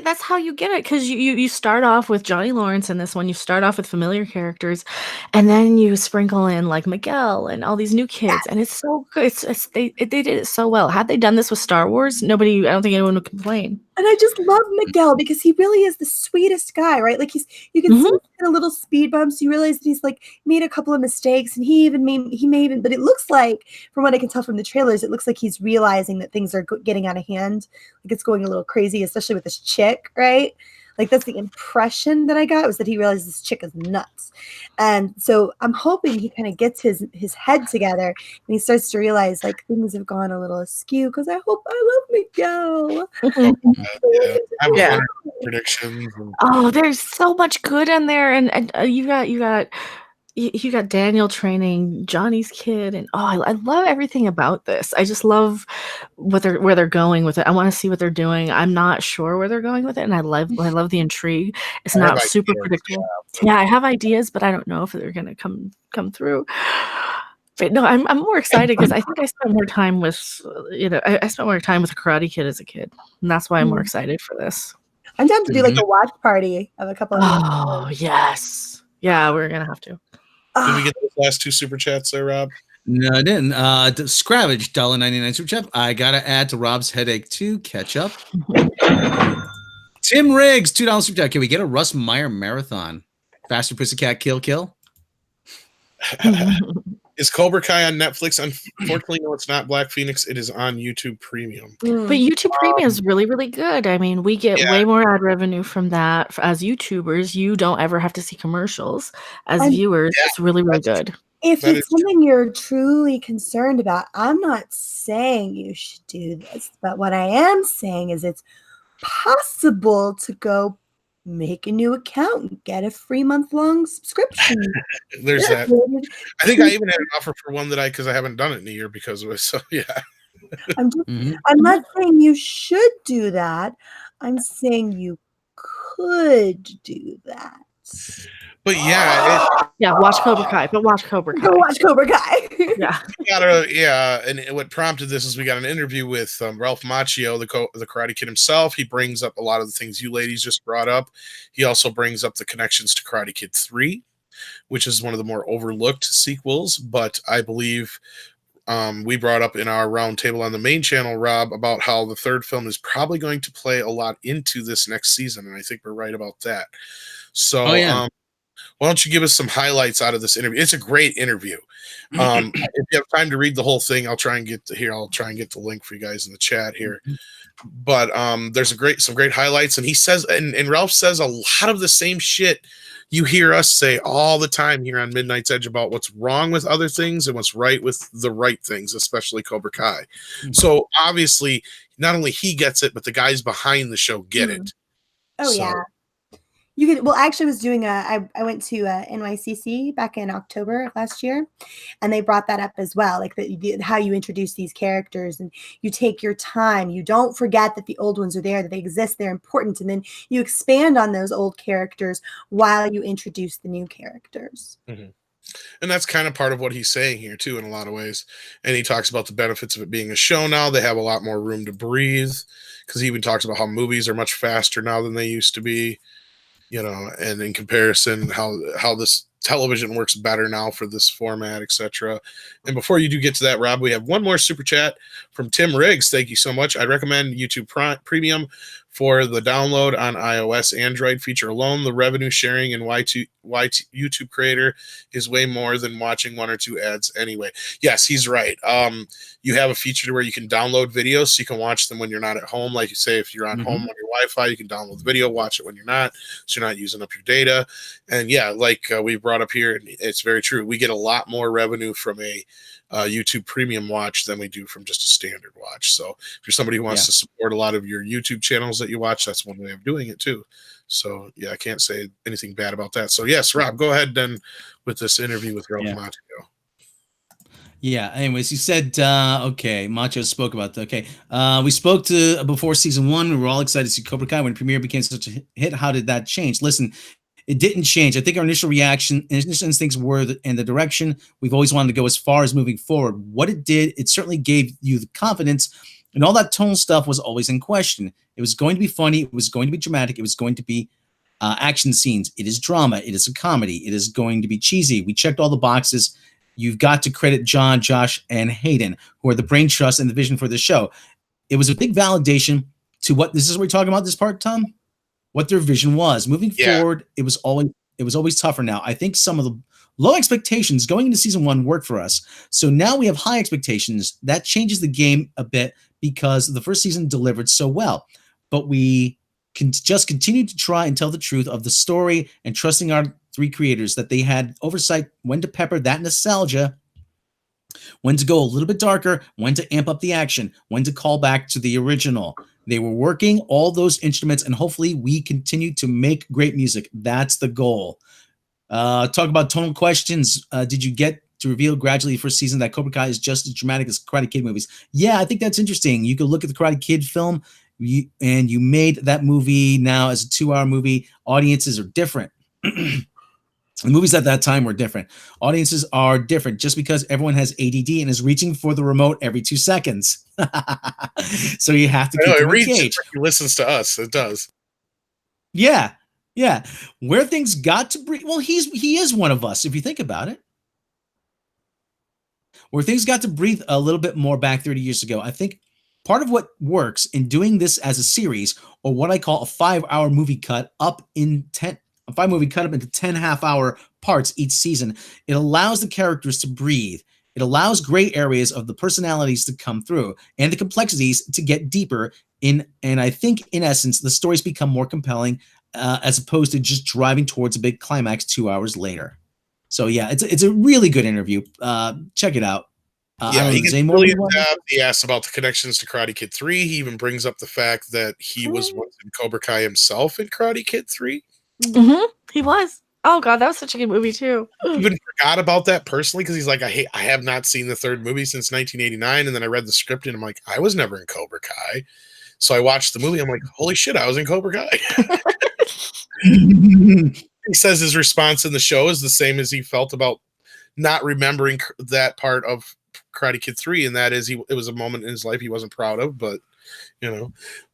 that's how you get it. Because you start off with Johnny Lawrence in this one. You start off with familiar characters, and then you sprinkle in like Miguel and all these new kids, and it's so good. They did it so well. Had they done this with Star Wars, I don't think anyone would complain. And I just love Miguel because he really is the sweetest guy, right? Like you can see a little speed bumps. You realize that he's like made a couple of mistakes, and he may even, but it looks like, from what I can tell from the trailers, it looks like he's realizing that things are getting out of hand. Like it's going a little crazy, especially with this chick, right? Like that's the impression that I got, was that he realized this chick is nuts. And so I'm hoping he kind of gets his head together and he starts to realize like things have gone a little askew, because I love Miguel. Yeah. Predictions. Oh, there's so much good in there, and you got you got Daniel training Johnny's kid, and I love everything about this. I just love where they're going with it. I want to see what they're doing. I'm not sure where they're going with it, and I love the intrigue. It's not super predictable. Yeah, I have ideas, but I don't know if they're gonna come through. But no, I'm more excited because I think I spent more time with I spent more time with a Karate Kid as a kid, and that's why I'm more excited for this. I'm down to do like a watch party of a couple of Oh yes, yeah, we're gonna have to. Did we get those last 2 super chats there, Rob? No, I didn't. Scravage, $1.99 super chat. I gotta add to Rob's headache to catch up. Tim Riggs, $2 super chat. Can we get a Russ Meyer marathon? Faster Pussycat Kill. Is Cobra Kai on Netflix? Unfortunately, no, it's not. Black Phoenix. It is on YouTube Premium. But YouTube Premium is really, really good. I mean, we get way more ad revenue from that. As YouTubers, you don't ever have to see commercials. As viewers, it's really, really good. If it's something you're truly concerned about, I'm not saying you should do this. But what I am saying is it's possible to go make a new account and get a free month-long subscription. There's that. I think I even had an offer for one because I haven't done it in a year because of it. So yeah. I'm not saying you should do that. I'm saying you could do that. But yeah, watch Cobra Kai. But watch Cobra Kai. Go watch Cobra Kai. And what prompted this is we got an interview with Ralph Macchio, the Karate Kid himself. He brings up a lot of the things you ladies just brought up. He also brings up the connections to Karate Kid 3, which is one of the more overlooked sequels. But I believe we brought up in our roundtable on the main channel, Rob, about how the third film is probably going to play a lot into this next season, and I think we're right about that. So, why don't you give us some highlights out of this interview? It's a great interview. If you have time to read the whole thing, I'll try and get the link for you guys in the chat here. But there's some great highlights, and he says, and Ralph says a lot of the same shit you hear us say all the time here on Midnight's Edge about what's wrong with other things and what's right with the right things, especially Cobra Kai. So obviously, not only he gets it, but the guys behind the show get it. Yeah. You could. Well, actually, I was doing I went to NYCC back in October of last year, and they brought that up as well, like how you introduce these characters, and you take your time. You don't forget that the old ones are there, that they exist, they're important, and then you expand on those old characters while you introduce the new characters. And that's kind of part of what he's saying here too, in a lot of ways. And he talks about the benefits of it being a show now. They have a lot more room to breathe, because he even talks about how movies are much faster now than they used to be. And in comparison, how this television works better now for this format, etc. And before you do get to that, Rob, we have one more super chat from Tim Riggs. Thank you so much. I'd recommend YouTube Premium for the download on iOS, Android feature alone. The revenue sharing and YouTube creator is way more than watching 1 or 2 ads anyway. Yes, he's right. You have a feature where you can download videos so you can watch them when you're not at home. Like you say, if you're on home on your Wi-Fi, you can download the video, watch it when you're not, so you're not using up your data. And yeah, like we brought up here, it's very true. We get a lot more revenue from a YouTube Premium watch than we do from just a standard watch. So if you're somebody who wants to support a lot of your YouTube channels that you watch, that's one way of doing it too. So yeah, I can't say anything bad about that. So yes, Rob, go ahead then with this interview with Ralph Macchio. Yeah. Anyways, you said, Macchio spoke about we spoke to before season 1. We were all excited to see Cobra Kai when Premiere became such a hit. How did that change? Listen, it didn't change. I think our initial instincts were in the direction we've always wanted to go as far as moving forward. What it did, it certainly gave you the confidence, and all that tone stuff was always in question. It was going to be funny. It was going to be dramatic. It was going to be action scenes. It is drama. It is a comedy. It is going to be cheesy. We checked all the boxes. You've got to credit John, Josh, and Hayden, who are the brain trust and the vision for the show. It was a big validation to what this is. What we're talking about this part, Tom. What their vision was moving forward. It was always tougher. Now I think some of the low expectations going into season 1 worked for us. So now we have high expectations. That changes the game a bit because the first season delivered so well. But we can just continue to try and tell the truth of the story and trusting our 3 creators that they had oversight when to pepper that nostalgia, when to go a little bit darker, when to amp up the action, when to call back to the original. They were working all those instruments, and hopefully we continue to make great music. That's the goal. Talk about tonal questions. Did you get to reveal gradually first season that Cobra Kai is just as dramatic as Karate Kid movies? Yeah, I think that's interesting. You could look at the Karate Kid film, and you made that movie now as a 2-hour movie. Audiences are different. The movies at that time were different. Audiences are different just because everyone has ADD and is reaching for the remote every 2 seconds. So you have to keep them engaged. He listens to us. It does. Yeah. Yeah. Where things got to breathe. Well, he is one of us, if you think about it. Where things got to breathe a little bit more back 30 years ago, I think part of what works in doing this as a series, or what I call a 5-hour movie cut up in 10 movie cut up into 10 half-hour parts each season, it allows the characters to breathe. It allows gray areas of the personalities to come through and the complexities to get deeper in. And I think, in essence, the stories become more compelling as opposed to just driving towards a big climax 2 hours later. So yeah, it's a really good interview. Check it out. Yeah, he gets really in depth. He asks about the connections to Karate Kid 3. He even brings up the fact that he was once in Cobra Kai himself in Karate Kid 3. Mm-hmm. He was. Oh god, that was such a good movie too. I even forgot about that personally because he's like, I have not seen the third movie since 1989, and then I read the script and I'm like, I was never in Cobra Kai. So I watched the movie. I'm like, holy shit, I was in Cobra Kai. He says his response in the show is the same as he felt about not remembering that part of Karate Kid 3, and that is it was a moment in his life he wasn't proud of, but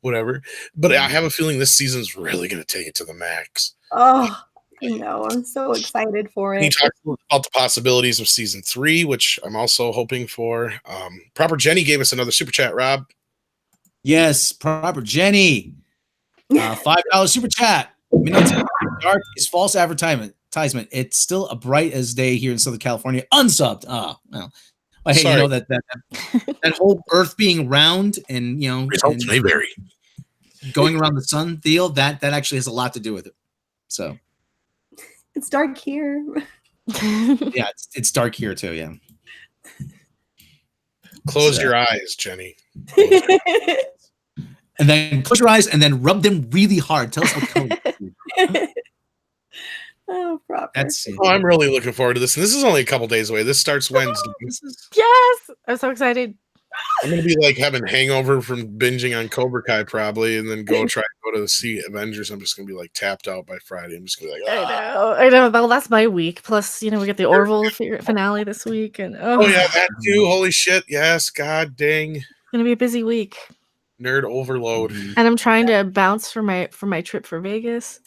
whatever. But I have a feeling this season's really going to take it to the max. Oh, no, I'm so excited for it. He talks about the possibilities of season 3, which I'm also hoping for. Proper Jenny gave us another super chat, Rob. Yes, Proper Jenny. $5 super chat. Midnight Dark is false advertisement. It's still a bright as day here in Southern California. Unsubbed. Oh, well. But hey, Sorry. That whole Earth being round and results may vary. Going around the sun deal, that actually has a lot to do with it. So it's dark here. Yeah, it's dark here too. Yeah. Close your eyes, Jenny. And then close your eyes and then rub them really hard. Tell us what color. Oh, proper. I'm really looking forward to this. And this is only a couple days away. This starts Wednesday. Yes, I'm so excited. I'm gonna be like having hangover from binging on Cobra Kai probably, and then go to see Avengers. I'm just gonna be like tapped out by Friday. I'm just gonna be like, I know. Well, that's my week. Plus, we get the Orville finale this week, and oh yeah, that too. Holy shit! Yes, god dang. It's gonna be a busy week. Nerd overload. And I'm trying to bounce for my trip for Vegas.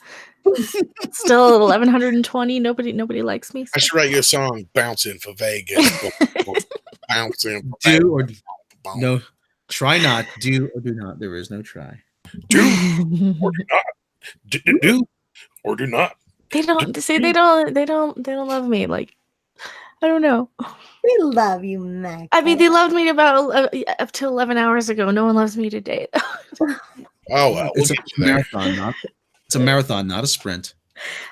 Still at 1120. Nobody likes me. So. I should write you a song. Bouncing for Vegas. Bouncing. Do or no. Try not. Do or do not. There is no try. Do or do not. Do or do not. They don't love me. Like, I don't know. We love you, Mac. I mean, they loved me about up to 11 hours ago. No one loves me today. Oh well, it's a marathon, it's a marathon, not a sprint.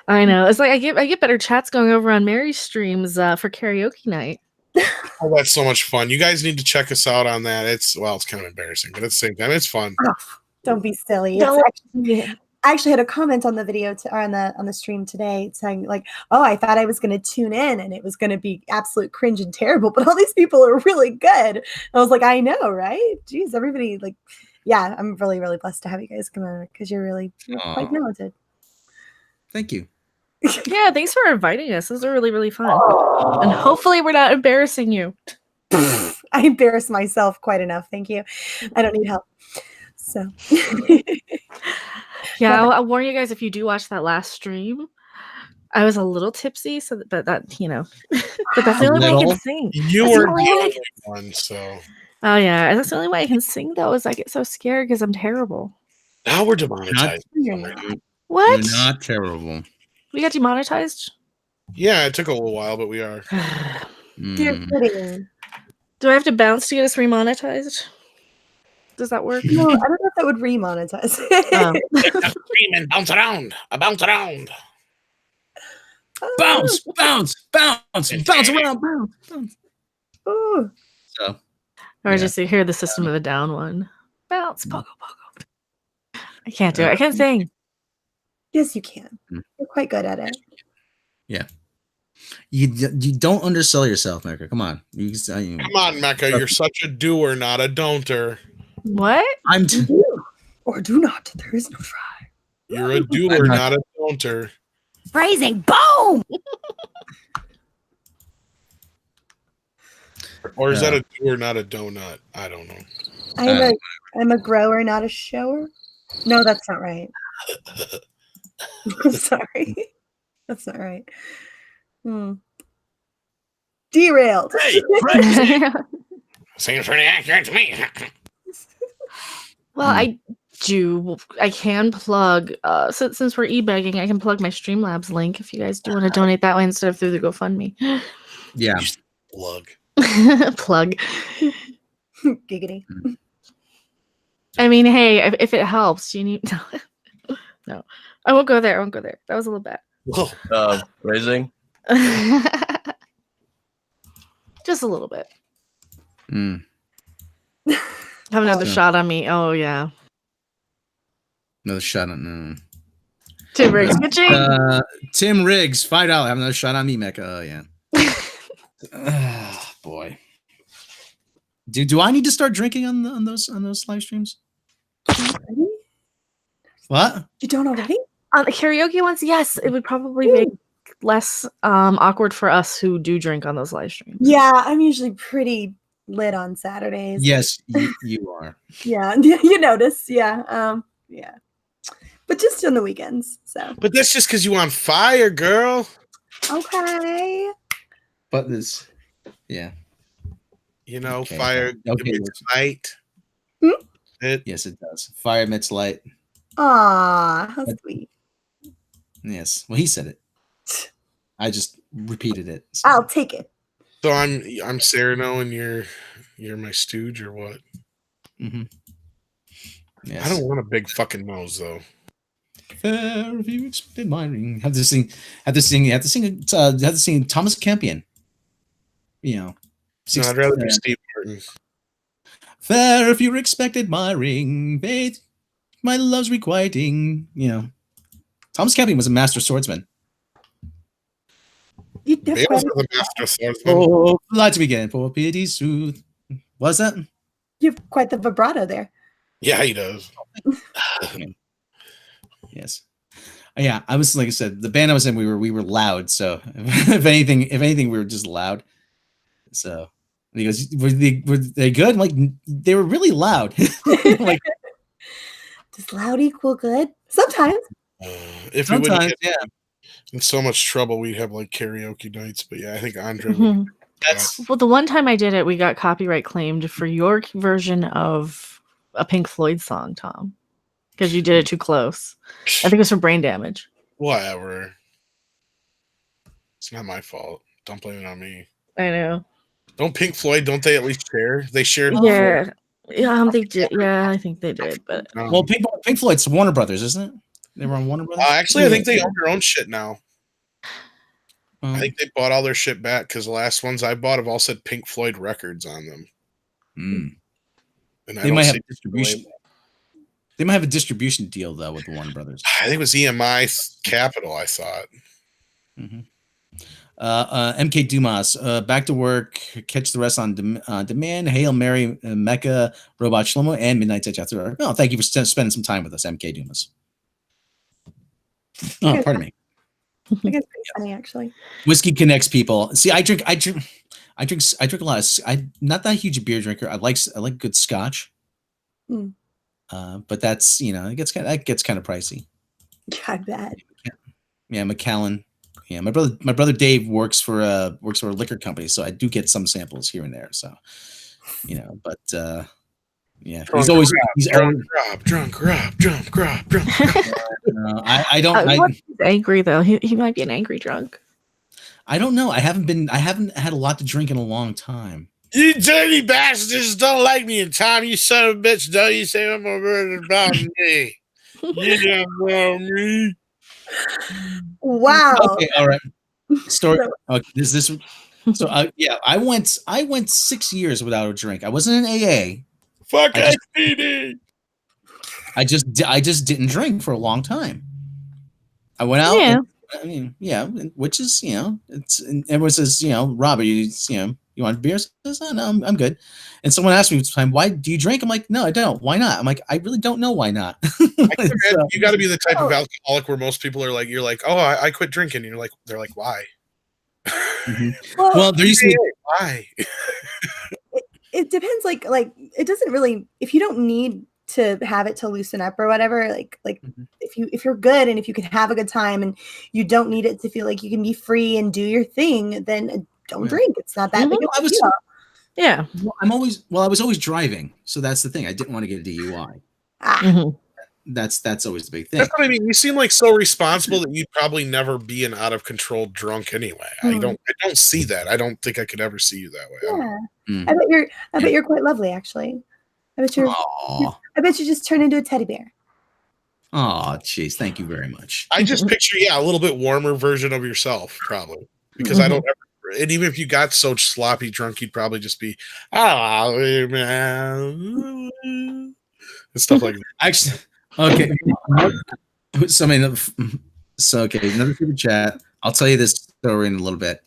I know. It's like I get better chats going over on Mary's streams for karaoke night. Oh, that's so much fun. You guys need to check us out on that. It's kind of embarrassing, but at the same time, it's fun. Oh, don't be silly. I actually had a comment on the video on the stream today saying like, oh, I thought I was going to tune in and it was going to be absolute cringe and terrible, but all these people are really good. And I was like, I know, right? Jeez, everybody yeah, I'm really, really blessed to have you guys come over because you're quite talented. Thank you. Yeah, thanks for inviting us. This was really, really fun. And hopefully we're not embarrassing you. I embarrass myself quite enough. Thank you. I don't need help. So yeah, I'll warn you guys if you do watch that last stream. I was a little tipsy, but that's the only way I can sing. You were the only one, so. Oh yeah, that's the only way I can sing though. Is I get so scared because I'm terrible. Now we're demonetized. What? You're not terrible. We got demonetized? Yeah, it took a little while, but we are. You're kidding. Do I have to bounce to get us remonetized? Does that work? No, I don't know if that would remonetize. Screaming, bounce around. I bounce around. Bounce around, bounce. Ooh. So. Or just hear the System of a Down one. Bounce, pogo, pogo. I can't do it. I can't sing. Yes, you can. You're quite good at it. Yeah. You don't undersell yourself, Mecca. Come on. Come on, Mecca. You're such a doer, not a don'ter. What? I'm Do or do not. There is no try. You're a doer, not a don'ter. Phrasing. Boom. Or is that a doer, not a donut? I don't know. I'm a grower, not a shower. No, that's not right. I'm sorry. That's not right. Derailed. Hey, seems pretty accurate to me. Well, I can plug since we're e-begging, I can plug my Streamlabs link if you guys do want to donate that way instead of through the GoFundMe. Yeah. Plug. Plug. Giggity. I mean, hey, if it helps, you need no. I won't go there. That was a little bad. Phrasing. Just a little bit. Have another shot on me. Oh yeah. Another shot on Tim Riggs. Tim Riggs, $5. Have another shot on me, Mecca. Oh yeah. Boy. Do I need to start drinking on those live streams? What? You don't already? On the karaoke ones, yes. It would probably make less awkward for us who do drink on those live streams. Yeah, I'm usually pretty lit on Saturdays. Yes, you are. Yeah, you notice. Yeah, yeah. But just on the weekends. So. But that's just because you on fire, girl. Okay. But this, yeah. You know, fire emits light. Yes, it does. Fire emits light. Aw, how sweet. Yes. Well, he said it. I just repeated it. So. I'll take it. So I'm Cyrano and you're my stooge or what? Mm-hmm. Yes. I don't want a big fucking nose though. Fair if you expected my ring. Have to sing Thomas Campion. You know. No, I'd rather be Steve Martin. Fair if you expected my ring, babe, my love's requiting. You know, Thomas Campion was a master swordsman. You Bale was a master swordsman. Oh, light to begin for pity soothe. What's that? You have quite the vibrato there. Yeah, he does. Yes. Yeah, I was like I said, the band I was in, we were loud. So if anything, we were just loud. So he goes, were they good? I'm like, they were really loud. Like, does loud equal good? Sometimes. If we wouldn't get in so much trouble, we'd have like karaoke nights. But yeah, I think Andre would. Well, the one time I did it, we got copyright claimed for your version of a Pink Floyd song, Tom, because you did it too close. I think it was for Brain Damage. Whatever. It's not my fault. Don't blame it on me. I know. Don't Pink Floyd? Don't they at least share? They shared. Yeah, they did. Yeah, I think they did. But well, Pink Floyd's Warner Brothers, isn't it? They were on Warner Brothers. Actually, I think they own their own shit now. I think they bought all their shit back because the last ones I bought have all said Pink Floyd Records on them. And they might have distribution. They might have a distribution deal though with the Warner Brothers. I think it was EMI Capital. I thought. MK Dumas, Back to Work, Catch the Rest on Demand, Hail Mary, Mecca, Robot Shlomo, and Midnight Chapter. Oh, thank you for spending some time with us, MK Dumas. Oh, pardon me. I think it's pretty funny, actually. Whiskey connects people. See, I drink a lot of. I'm not that huge a beer drinker. I like good scotch. But that's it gets kind of pricey. Yeah, I bet. Yeah, Macallan. Yeah, my brother Dave works for a liquor company, so I do get some samples here and there. So, but yeah, drunk, he's always drunk. I don't. He's angry though. He might be an angry drunk. I don't know. I haven't had a lot to drink in a long time. You dirty bastards don't like me, and Tom, you son of a bitch, don't you say I'm about me? You don't know me. Wow. Okay, all right. Story. Okay, so yeah, I went 6 years without a drink. I wasn't in AA. Fuck SPD. I just didn't drink for a long time. I went out. Yeah. I mean, yeah, which is, it's, and everyone says, Robert, you want beer? I says, oh, no, I'm good. And someone asked me time, why do you drink? I'm like, no, I don't. Why not? I'm like, I really don't know why not. You got to be the type of alcoholic where most people are like, you're like, oh, I quit drinking. And they're like, why? Mm-hmm. Well, there used to be why. It depends. Like it doesn't really. If you don't need to have it to loosen up or whatever, like if you're good and if you can have a good time and you don't need it to feel like you can be free and do your thing, then don't drink. It's not that big of a deal. Yeah. I was always driving, so that's the thing. I didn't want to get a DUI. That's always the big thing. That's what I mean. You seem like so responsible that you'd probably never be an out of control drunk anyway. I don't see that. I don't think I could ever see you that way. Yeah. I bet you're quite lovely, actually. I bet you just turn into a teddy bear. Oh, jeez. Thank you very much. I just picture, a little bit warmer version of yourself, probably. Because I don't ever, and even if you got so sloppy drunk, you'd probably just be, man. And stuff like that. Actually, okay. Okay, another super chat. I'll tell you this story in a little bit.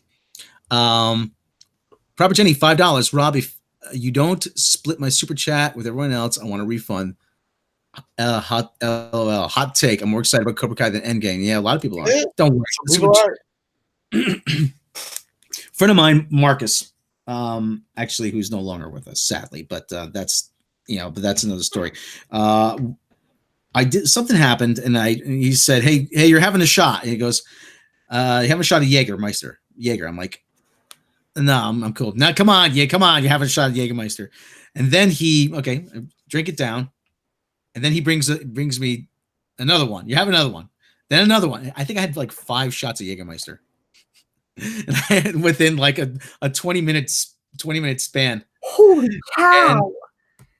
Proper Jenny, $5. Rob, if you don't split my super chat with everyone else, I want a refund. Hot take. I'm more excited about Cobra Kai than Endgame. Yeah, a lot of people are. Don't worry. Friend of mine, Marcus, actually, who's no longer with us, sadly, but that's another story. Something happened, and he said, "Hey, you're having a shot." And he goes, "You having a shot of Jägermeister?" Jaeger. I'm like, "No, I'm cool." Now, come on, you're having a shot of Jägermeister. And then drink it down, and then he brings me another one. You have another one, then another one. I think I had like 5 shots of Jägermeister, and within like a 20 minute span. Holy cow!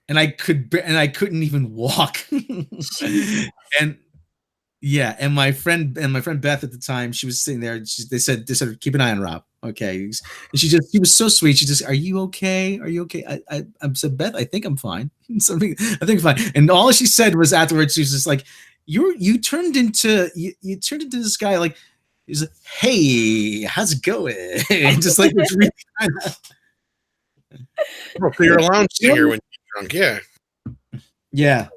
And I couldn't even walk. and my friend Beth at the time, she was sitting there. They said keep an eye on Rob. Okay. And she was so sweet. She just, are you okay? Are you okay? I said, Beth, I think I'm fine. I think I'm fine. And all she said was afterwards, she was just like, you turned into this guy, like, he's like, hey, how's it going? Just like it's really kind of. So you're a lounge singer when you're drunk, yeah.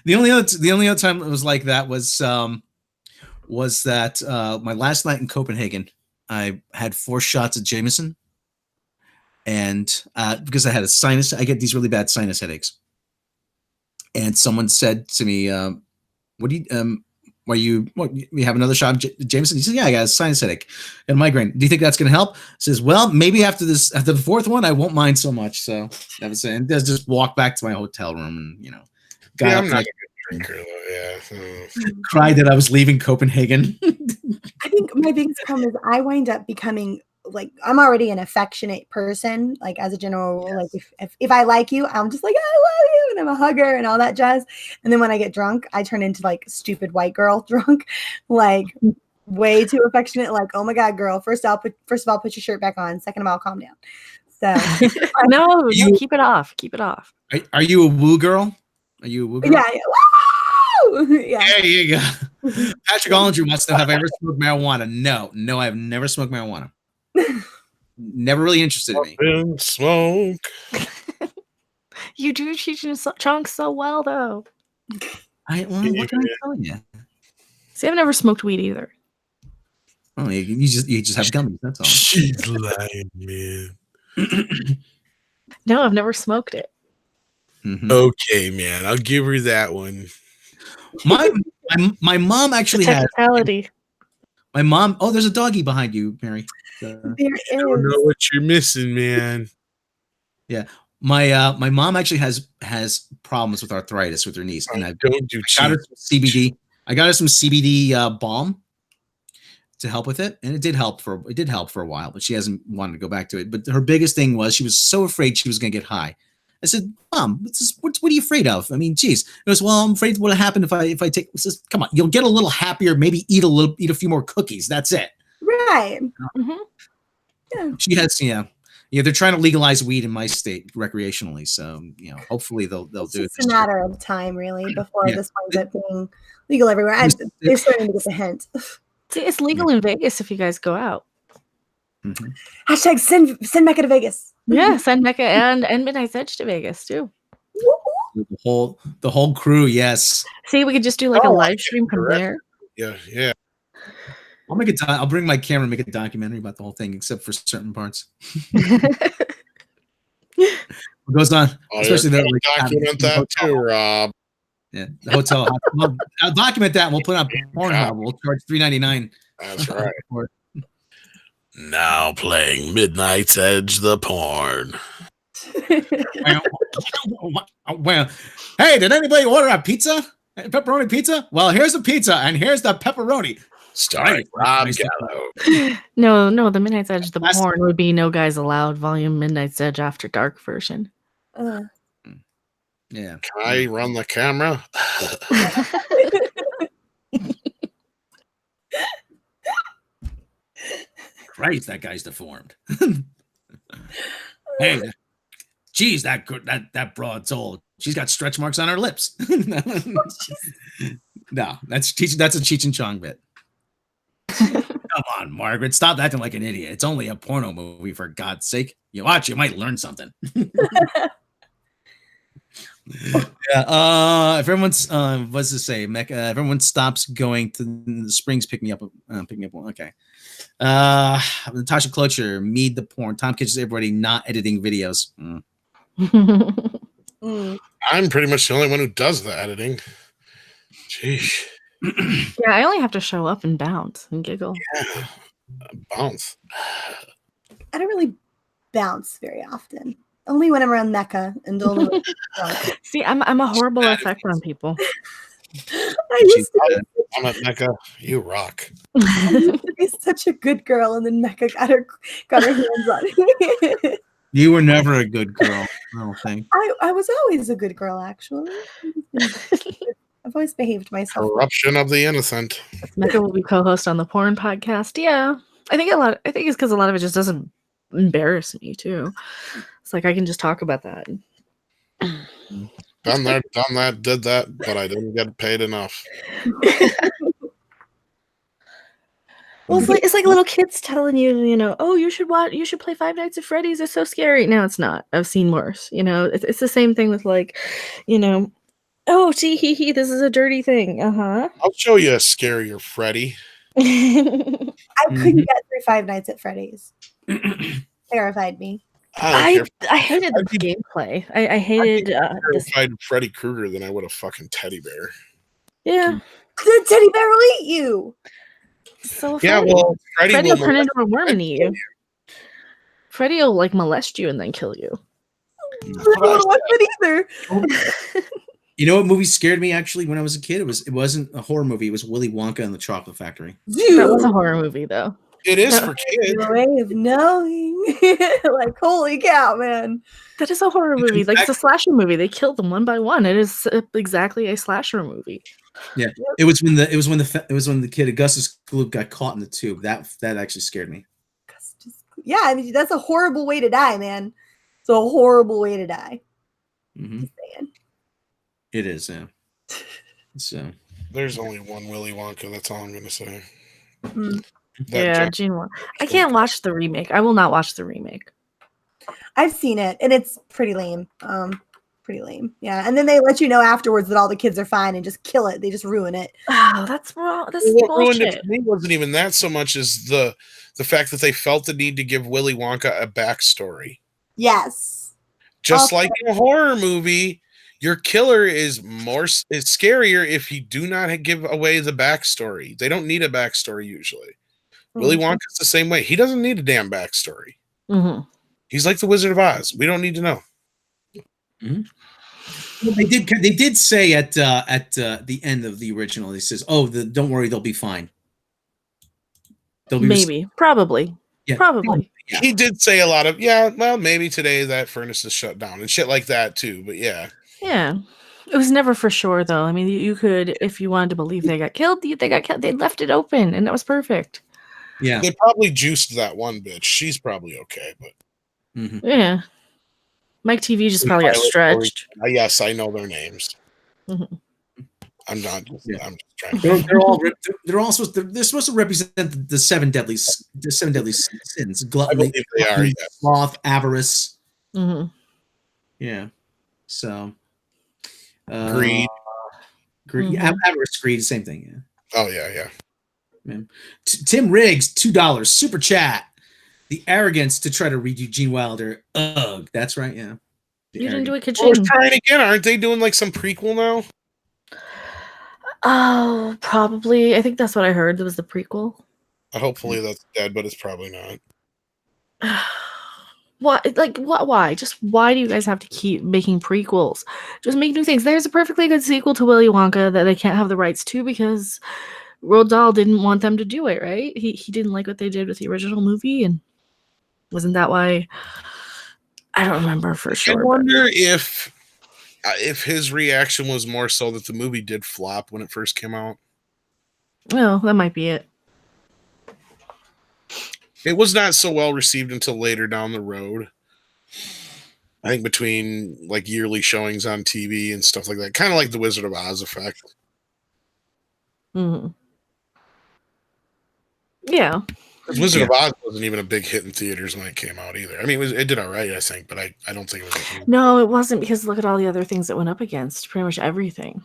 The only other time it was like that was that my last night in Copenhagen, I had 4 shots of Jameson, and because I had I get these really bad sinus headaches, and someone said to me, "What do you have another shot of Jameson?" He said, "Yeah, I got a sinus headache and a migraine. Do you think that's going to help?" He says, "Well, maybe after the 4th one, I won't mind so much." So that was it. And just walk back to my hotel room and I'm not a good drinker though. Cried that I was leaving Copenhagen. I think my biggest problem is I wind up becoming like, I'm already an affectionate person, like as a general rule. Like if I like you, I'm just like, I love you, and I'm a hugger and all that jazz. And then when I get drunk, I turn into like stupid white girl drunk, like way too affectionate. Like, oh my god, girl! First of all, put your shirt back on. Second of all, calm down. So no, keep it off. Keep it off. Are you a woo girl? Are you a woo girl? Yeah. Woo! Yeah. There you go. Patrick Ollinger wants to know, have I ever smoked marijuana? No, I have never smoked marijuana. Never really interested in me. Smoke. You do cheech and chunks so well, though. What can I tell you? See, I've never smoked weed either. Oh, you just have gummies. That's all. She's lying, man. No, I've never smoked it. Mm-hmm. Okay, man, I'll give her that one. My mom actually has. My mom. Oh, there's a doggy behind you, Mary. There is. I don't know what you're missing, man. Yeah, my mom actually has problems with arthritis with her knees, and I got her some CBD. I got her some CBD balm to help with it, and it did help for a while, but she hasn't wanted to go back to it. But her biggest thing was she was so afraid she was going to get high. I said, Mom, what are you afraid of? I mean, geez. It goes, well, I'm afraid what'll happen if I take. Says, come on, you'll get a little happier. Maybe eat a few more cookies. That's it. Right. Mm-hmm. Yeah. She has, they're trying to legalize weed in my state recreationally. So, hopefully they'll do it. It's a matter of time, really, before this winds up being legal everywhere. They're starting to get the hint. See, it's legal in Vegas if you guys go out. Mhm. Hashtag send Mecca to Vegas. Yeah, send Mecca and Midnight's Edge to Vegas too. The whole crew, yes. See, we could just do like a live stream from there. Yeah. I'll make it. I'll bring my camera and make a documentary about the whole thing, except for certain parts. What goes on, especially you're the gonna document that too, Rob. Yeah, the hotel. I'll document that and we'll put it on Pornhub. We'll charge $3.99. That's right. Now playing Midnight's Edge, the porn. Well, hey, did anybody order a pizza? Pepperoni pizza? Well, here's the pizza and here's the pepperoni. Starring Rob Gallo. No, the Midnight's Edge, the porn would be No Guys Allowed Volume Midnight's Edge After Dark version. Yeah. Can I run the camera? Christ, that guy's deformed. Hey, geez, that broad's old. She's got stretch marks on her lips. No, that's a Cheech and Chong bit. Come on, Margaret, stop acting like an idiot. It's only a porno movie, for God's sake. You watch, you might learn something. Yeah. If everyone's what's to say, Mecca, if everyone stops going to the Springs, pick me up. Okay. Natasha Clocher, MEAD the porn. Tom catches everybody not editing videos. I'm pretty much the only one who does the editing. Jeez. Yeah, I only have to show up and bounce and giggle. Yeah. Bounce. I don't really bounce very often. Only when I'm around Mecca and only when See, I'm a horrible effect on people. I'm at Mecca. You rock. I used to be such a good girl, and then Mecca got her hands on me. You were never a good girl, I don't think. I was always a good girl, actually. I've always behaved myself. Corruption of the innocent. Mecca will be co-host on the porn podcast. Yeah, I think it's because a lot of it just doesn't embarrass me too. It's like I can just talk about that. Done that, did that, but I didn't get paid enough. Well, it's like little kids telling you, oh, you should play Five Nights at Freddy's. It's so scary. No, it's not. I've seen worse. It's the same thing with oh, see, this is a dirty thing. I'll show you a scarier Freddy. I couldn't get through Five Nights at Freddy's. Terrified me. I hated the gameplay. I hated terrified Freddy Krueger than I would a fucking teddy bear. Yeah. The teddy bear will eat you. So yeah, well, Freddy will turn into a worm and eat you. Freddy will molest you and then kill you. I don't want it either. You know what movie scared me actually when I was a kid? It wasn't a horror movie. It was Willy Wonka and the Chocolate Factory. That was a horror movie, though. It is for kids. Way of knowing. Like, holy cow, man. That is a horror movie. Like, it's a slasher movie. They killed them one by one. It is exactly a slasher movie. Yeah, it was when the kid Augustus Gloop got caught in the tube. That actually scared me. Yeah, I mean that's a horrible way to die, man. It's a horrible way to die. Mm-hmm. Just saying. It is, yeah. So there's only one Willy Wonka. That's all I'm gonna say. Yeah, Gene. I can't watch the remake. I will not watch the remake. I've seen it, and it's pretty lame. Pretty lame. Yeah, and then they let you know afterwards that all the kids are fine and just kill it. They just ruin it. Oh, that's wrong. That's what bullshit. ruined it for me wasn't even that so much as the fact that they felt the need to give Willy Wonka a backstory. Yes. Just like in a horror movie, your killer is scarier if you do not give away the backstory. They don't need a backstory usually. Mm-hmm. Willy Wonka's the same way. He doesn't need a damn backstory. Mm-hmm. He's like the Wizard of Oz. We don't need to know. Mm-hmm. Well, they did say at the end of the original, he says, "Oh, don't worry, they'll be fine." Probably. Yeah. Probably. Yeah. He did say a lot of well, maybe today that furnace is shut down and shit like that too. But yeah. Yeah. It was never for sure though. I mean, you could, if you wanted to believe they got killed, they got killed. They left it open, and that was perfect. Yeah. They probably juiced that one bitch. She's probably okay, but yeah. Mike TV just probably got stretched. Yes, I know their names. Mm-hmm. I'm not. Yeah. I'm just trying. They're all supposed. They're supposed to represent the seven deadly sins: I gluttony, believe they are. Yes. sloth, avarice. Mm-hmm. Yeah. So. Greed. Avarice, greed, same thing. Yeah. Oh yeah. Tim Riggs, $2 super chat. The arrogance to try to read Eugene Wilder. Ugh, that's right. Yeah. You didn't do it, Well, they're ka-ching. trying again. Aren't they doing like some prequel now? Oh, probably. I think that's what I heard. It was the prequel. Hopefully that's dead, but it's probably not. Why? Like, what? Why? Just why do you guys have to keep making prequels? Just make new things. There's a perfectly good sequel to Willy Wonka that they can't have the rights to because Roald Dahl didn't want them to do it. Right? He didn't like what they did with the original movie, and wasn't that why? I don't remember for sure. I wonder if his reaction was more so that the movie did flop when it first came out. Well, that might be it. It was not so well received until later down the road. I think between like yearly showings on TV and stuff like that, kind of like the Wizard of Oz effect. Mm-hmm. Yeah. Because Wizard of Oz wasn't even a big hit in theaters when it came out either. I mean, it did all right, I think, but I don't think it was. No, it wasn't because look at all the other things that went up against. Pretty much everything.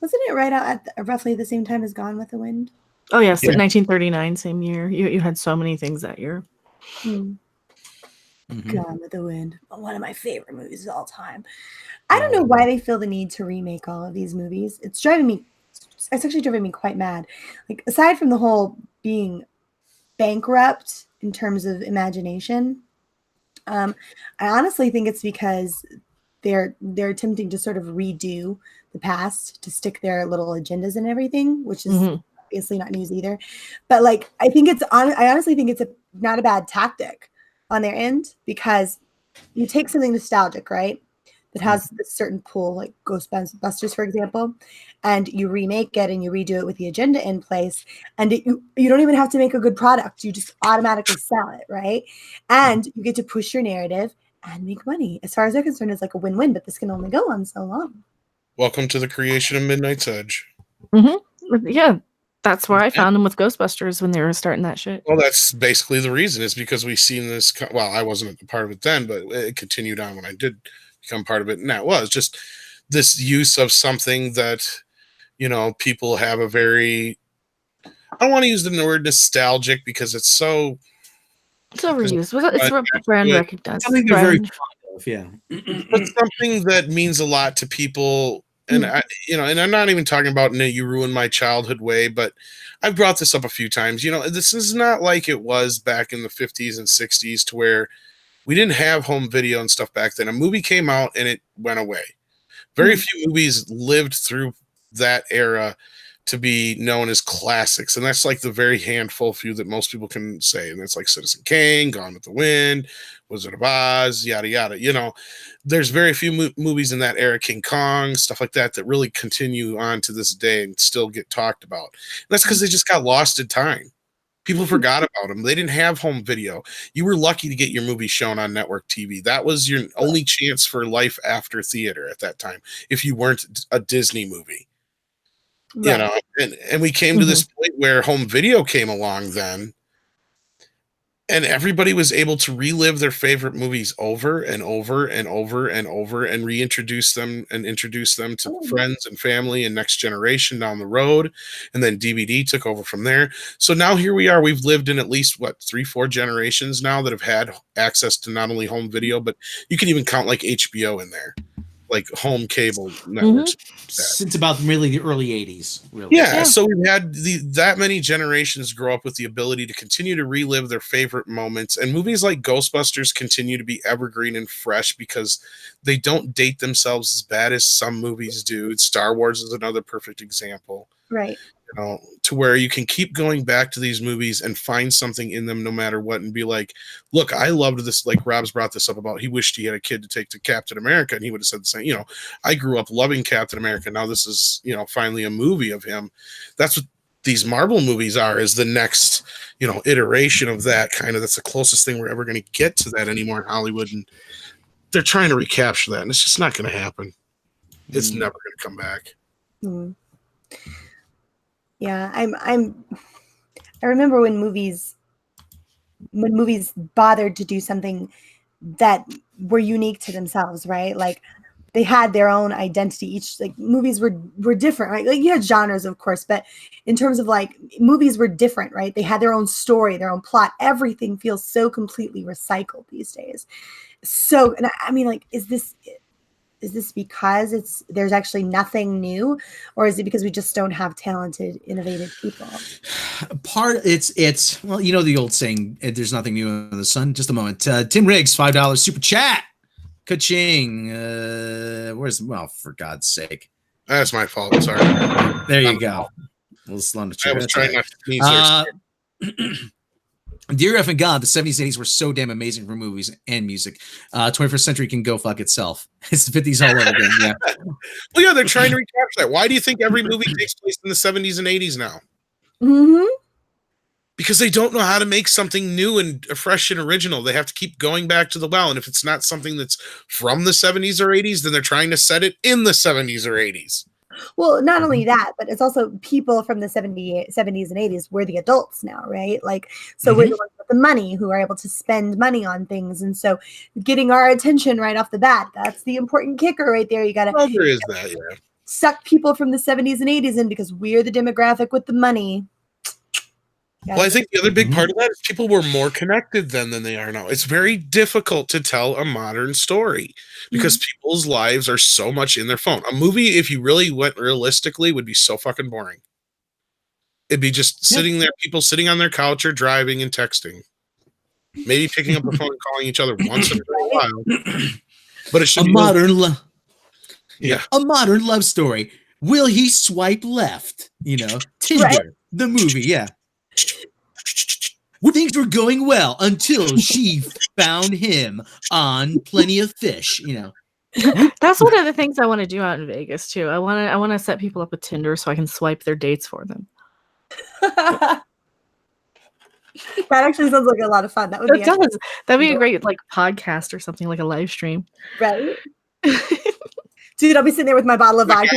Wasn't it right out at roughly the same time as Gone with the Wind? Oh yes, 1939, same year. You had so many things that year. Gone with the Wind, one of my favorite movies of all time. I don't know why they feel the need to remake all of these movies. It's actually driving me quite mad. Like, aside from the whole being bankrupt in terms of imagination, I honestly think it's because they're attempting to sort of redo the past to stick their little agendas and everything, which is obviously not news either. But like, I honestly think it's not a bad tactic on their end, because you take something nostalgic, right, that has this certain pull, like Ghostbusters, for example, and you remake it and you redo it with the agenda in place, and you don't even have to make a good product. You just automatically sell it, right? And you get to push your narrative and make money. As far as they're concerned, it's like a win-win, but this can only go on so long. Welcome to the creation of Midnight's Edge. Yeah, that's where I found them with Ghostbusters when they were starting that shit. Well, that's basically the reason. Is because we've seen this. Well, I wasn't a part of it then, but it continued on when I did become part of it, and that was just this use of something that, people have a very. I don't want to use the word nostalgic because it's so. It's overused. It's brand recognized. Something they're very fond of, yeah. But something that means a lot to people, and and I'm not even talking about in a "you ruined my childhood" way, but I've brought this up a few times. This is not like it was back in the 50s and 60s, to where we didn't have home video and stuff back then. A movie came out and it went away. Very few movies lived through that era to be known as classics, and that's like the very handful few that most people can say, and that's like Citizen Kane, Gone with the Wind, Wizard of Oz, yada yada. There's very few movies in that era, King Kong, stuff like that really continue on to this day and still get talked about. And that's because they just got lost in time. People forgot about them. They didn't have home video. You were lucky to get your movie shown on network TV. That was your only chance for life after theater at that time, if you weren't a Disney movie. Right. And we came to this point where home video came along then, and everybody was able to relive their favorite movies over and over and over and over, and reintroduce them and introduce them to friends and family and next generation down the road. And then DVD took over from there. So now here we are. We've lived in at least 3-4 generations now that have had access to not only home video, but you can even count like HBO in there, like home cable networks. Since about really the early 80s, really. Yeah, so we've had that many generations grow up with the ability to continue to relive their favorite moments, and movies like Ghostbusters continue to be evergreen and fresh because they don't date themselves as bad as some movies do. Star Wars is another perfect example. Right. To where you can keep going back to these movies and find something in them no matter what, and be like, look, I loved this. Like Rob's brought this up about, he wished he had a kid to take to Captain America, and he would have said the same. I grew up loving Captain America. Now this is, finally a movie of him. That's what these Marvel movies are, is the next, iteration of that kind of. That's the closest thing we're ever going to get to that anymore in Hollywood, and they're trying to recapture that, and it's just not going to happen. It's never going to come back. Hmm. Yeah, I remember when movies bothered to do something that were unique to themselves, right? Like they had their own identity. Each like movies were different, right? Like you had genres, of course, but in terms of like movies were different, right? They had their own story, their own plot. Everything feels so completely recycled these days. So, and I mean, like, is this because there's actually nothing new, or is it because we just don't have talented, innovative people? It's well, you know the old saying, "There's nothing new under the sun." Just a moment. Tim Riggs, $5 super chat. Ka-ching. For God's sake. That's my fault. Sorry. There you go. A little slow to I was trying not to sneeze there. Dear effing God, the 70s and 80s were so damn amazing for movies and music. 21st century can go fuck itself. It's the 50s all over again. Yeah. Well, yeah, they're trying to recapture that. Why do you think every movie takes place in the 70s and 80s now? Mm-hmm. Because they don't know how to make something new and fresh and original. They have to keep going back to the well. And if it's not something that's from the 70s or 80s, then they're trying to set it in the 70s or 80s. Well, not only that, but it's also people from the 70s and 80s. We're the adults now, right? Like, so we're the ones with the money who are able to spend money on things. And so getting our attention right off the bat, that's the important kicker right there. You got to there is that, yeah. Suck people from the 70s and 80s in because we're the demographic with the money. Well, I think the other big part of that is people were more connected then than they are now. It's very difficult to tell a modern story because people's lives are so much in their phone. A movie, if you really went realistically, would be so fucking boring. It'd be just sitting there, people sitting on their couch or driving and texting. Maybe picking up the phone and calling each other once in a while. But it should be a modern love story. Will he swipe left? You know, Tinder, the movie, yeah. Things were going well until she found him on Plenty of Fish, you know. That's one of the things I want to do out in Vegas too. I want to set people up with Tinder so I can swipe their dates for them. That actually sounds like a lot of fun. That'd be a great like podcast or something, like a live stream. Right. Dude, I'll be sitting there with my bottle of vodka.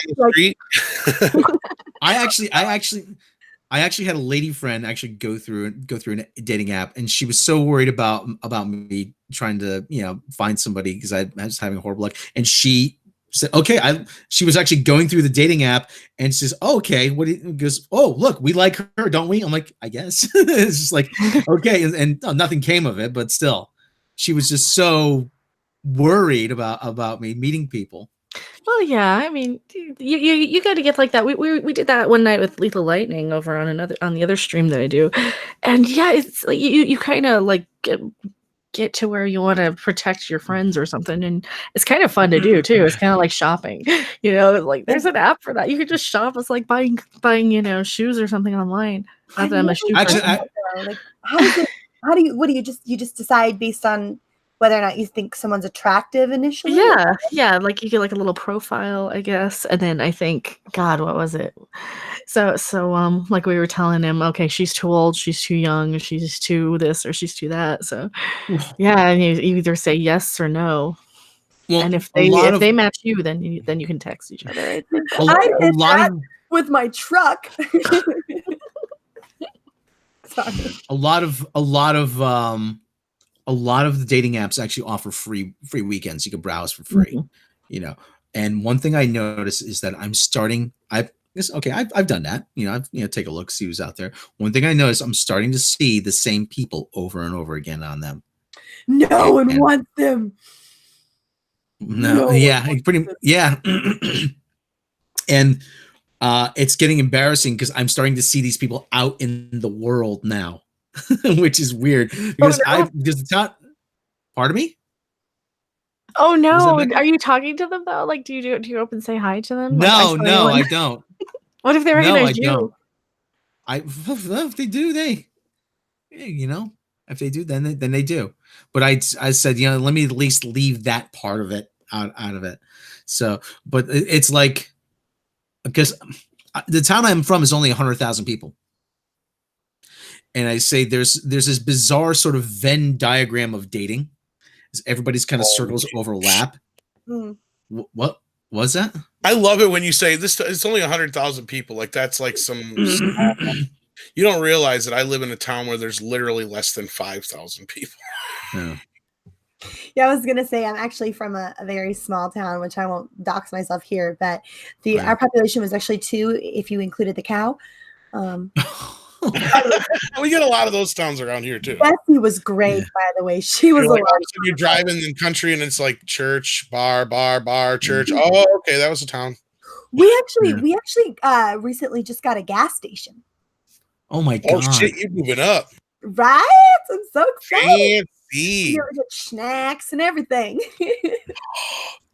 I actually had a lady friend actually go through a dating app, and she was so worried about me trying to, you know, find somebody because I was having horrible luck. And she said, okay, she was actually going through the dating app, and she says, oh, okay, goes, oh, look, we like her, don't we? I'm like, I guess. It's just like, okay, and nothing came of it, but still, she was just so worried about me meeting people. Well, yeah, I mean, you got to get like that. We did that one night with Lethal Lightning over on the other stream that I do, and yeah, it's like you kind of like get to where you want to protect your friends or something, and it's kind of fun to do too. It's kind of like shopping, you know. Like there's an app for that. You could just shop. It's like buying shoes or something online. Not that I'm a shoe person. Like how do you just decide based on whether or not you think someone's attractive initially? Yeah, like you get like a little profile, I guess, and then I think, God, what was it? So like we were telling him, okay, she's too old, she's too young, she's too this or she's too that. So yeah, and you either say yes or no. Well, and if they match you, then you can text each other. Right? I did that with my truck. Sorry. A lot of the dating apps actually offer free weekends. You can browse for free, you know. And one thing I noticed is that I've done that. You know, take a look, see who's out there. One thing I noticed, I'm starting to see the same people over and over again on them. No one wants them. No, yeah, yeah. And it's getting embarrassing because I'm starting to see these people out in the world now. Which is weird because pardon me? Oh no, are you talking to them though? Like do you open say hi to them? No, I don't. What if they recognize you? If they do, if they do, then they do. But I said, let me at least leave that part of it out of it. So, but it's like, because the town I'm from is only 100,000 people. And I say there's this bizarre sort of Venn diagram of dating. Everybody's kind of circles overlap. Mm. What Was that? I love it when you say this. It's only 100,000 people. Like that's like some. You don't realize that I live in a town where there's literally less than 5,000 people. Yeah. Yeah, I was gonna say I'm actually from a very small town, which I won't dox myself here, but our population was actually 2 if you included the cow. We get a lot of those towns around here too. Bessie was great, by the way. She was like, all of a sudden you're driving in the country and it's like church, bar, church. Oh, okay, that was a town. We actually recently just got a gas station. Oh my god! Oh shit, you're moving up, right? I'm so excited. Fancy. You get snacks and everything.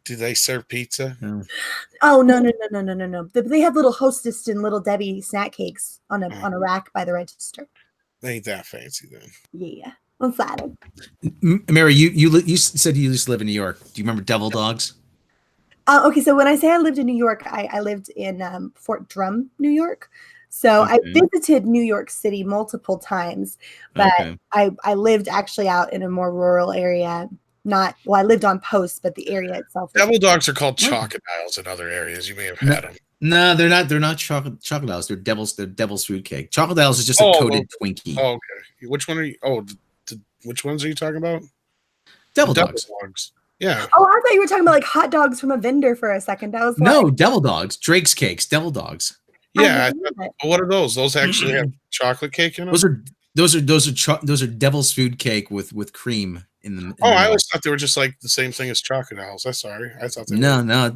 Do they serve pizza? No. Oh no! They have little Hostess and Little Debbie snack cakes on a rack by the register. They ain't that fancy then. Yeah, I'm flattered. Mary, you said you used to live in New York. Do you remember Devil Dogs? Okay, so when I say I lived in New York, I lived in Fort Drum, New York. So I visited New York City multiple times, but I lived actually out in a more rural area. I lived on post, but the area itself. Devil Dogs are called chocodiles in other areas. You may have had them. No, they're not. They're not chocodiles. They're devil's food cake. Chocodiles is just a coated Twinkie. Oh, okay. Which one are you? Oh, which ones are you talking about? Devil Dogs. Yeah. Oh, I thought you were talking about like hot dogs from a vendor for a second. I was no Devil Dogs. Drake's Cakes. Devil Dogs. Yeah. What are those? Those actually have chocolate cake in them. Those are devil's food cake with cream in them. I always thought they were just like the same thing as chocodiles. I'm sorry. I thought they were. No,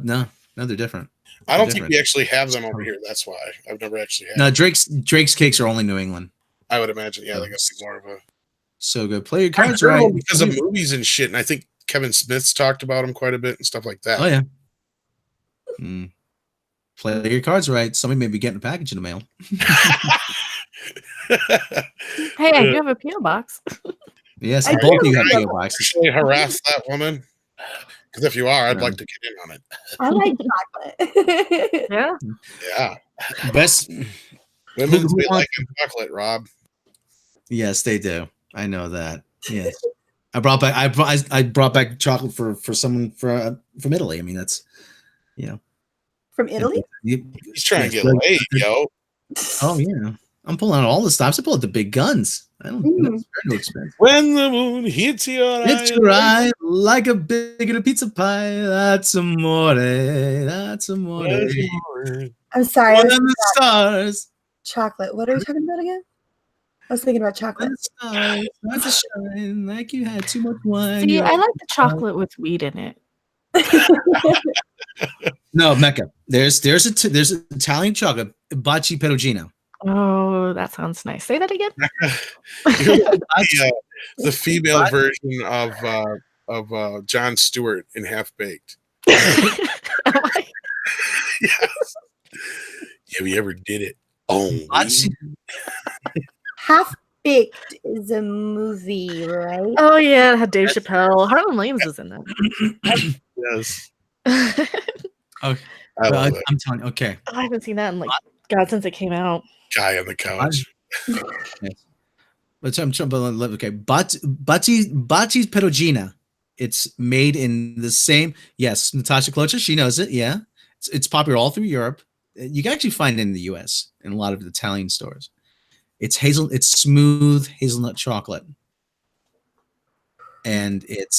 they're different. I don't think we actually have them over here. That's why I've never actually had. No, Drake's Cakes are only New England. I would imagine. Yeah, they got to be more of a. So good. Play your cards right because of movies and shit, and I think Kevin Smith's talked about them quite a bit and stuff like that. Oh yeah. Play your cards right. Somebody may be getting a package in the mail. Hey, I do have a PO box. Yes, both of you have PO boxes. Actually harass that woman. Because if you are, I'd like to get in on it. I like chocolate. Yeah. Best women like chocolate, Rob. Yes, they do. I know that. Yes. I brought back chocolate for someone from Italy. I mean, that's from Italy. He's trying to get laid, yo. Oh yeah, I'm pulling out all the stops. I pull out the big guns. I don't. That's very expensive. When the moon hits your eye like a big pizza pie. That's amore. That's amore. I'm sorry. The stars. Chocolate. What are we talking about again? I was thinking about chocolate. That's a shine like you had too much wine. See, I like the chocolate with weed in it. No, Mecca. There's Italian chocolate, baci perugino. Oh, that sounds nice. Say that again. The female version of Jon Stewart in Half Baked. Yes. Have you ever did it? Oh, Half Baked is a movie, right? Oh yeah, it had Dave Chappelle. Harlan Williams was in that. Yes. Okay. I'm telling you. Okay. I haven't seen that in since it came out. Guy on the couch. But I'm trying to okay. Baci's Perugina. It's made in the same. Yes, Natasha Klocher, she knows it. Yeah, it's popular all through Europe. You can actually find it in the U.S. in a lot of Italian stores. It's smooth hazelnut chocolate, and it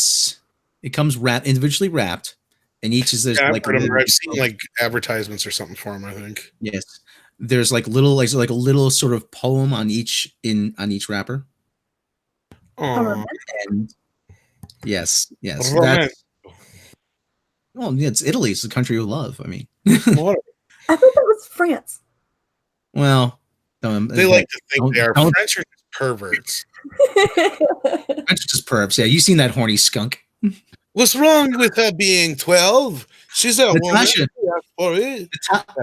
comes individually wrapped, and each is there's I've seen like advertisements or something for them. I think yes, there's like a little sort of poem on each wrapper. Oh, yes. That's, it's Italy. It's the country of love. I mean, I thought that was France. Well, they like to think they are French or just perverts. French just pervs. Yeah, you seen that horny skunk? What's wrong with her being 12? She's a Natasha. woman.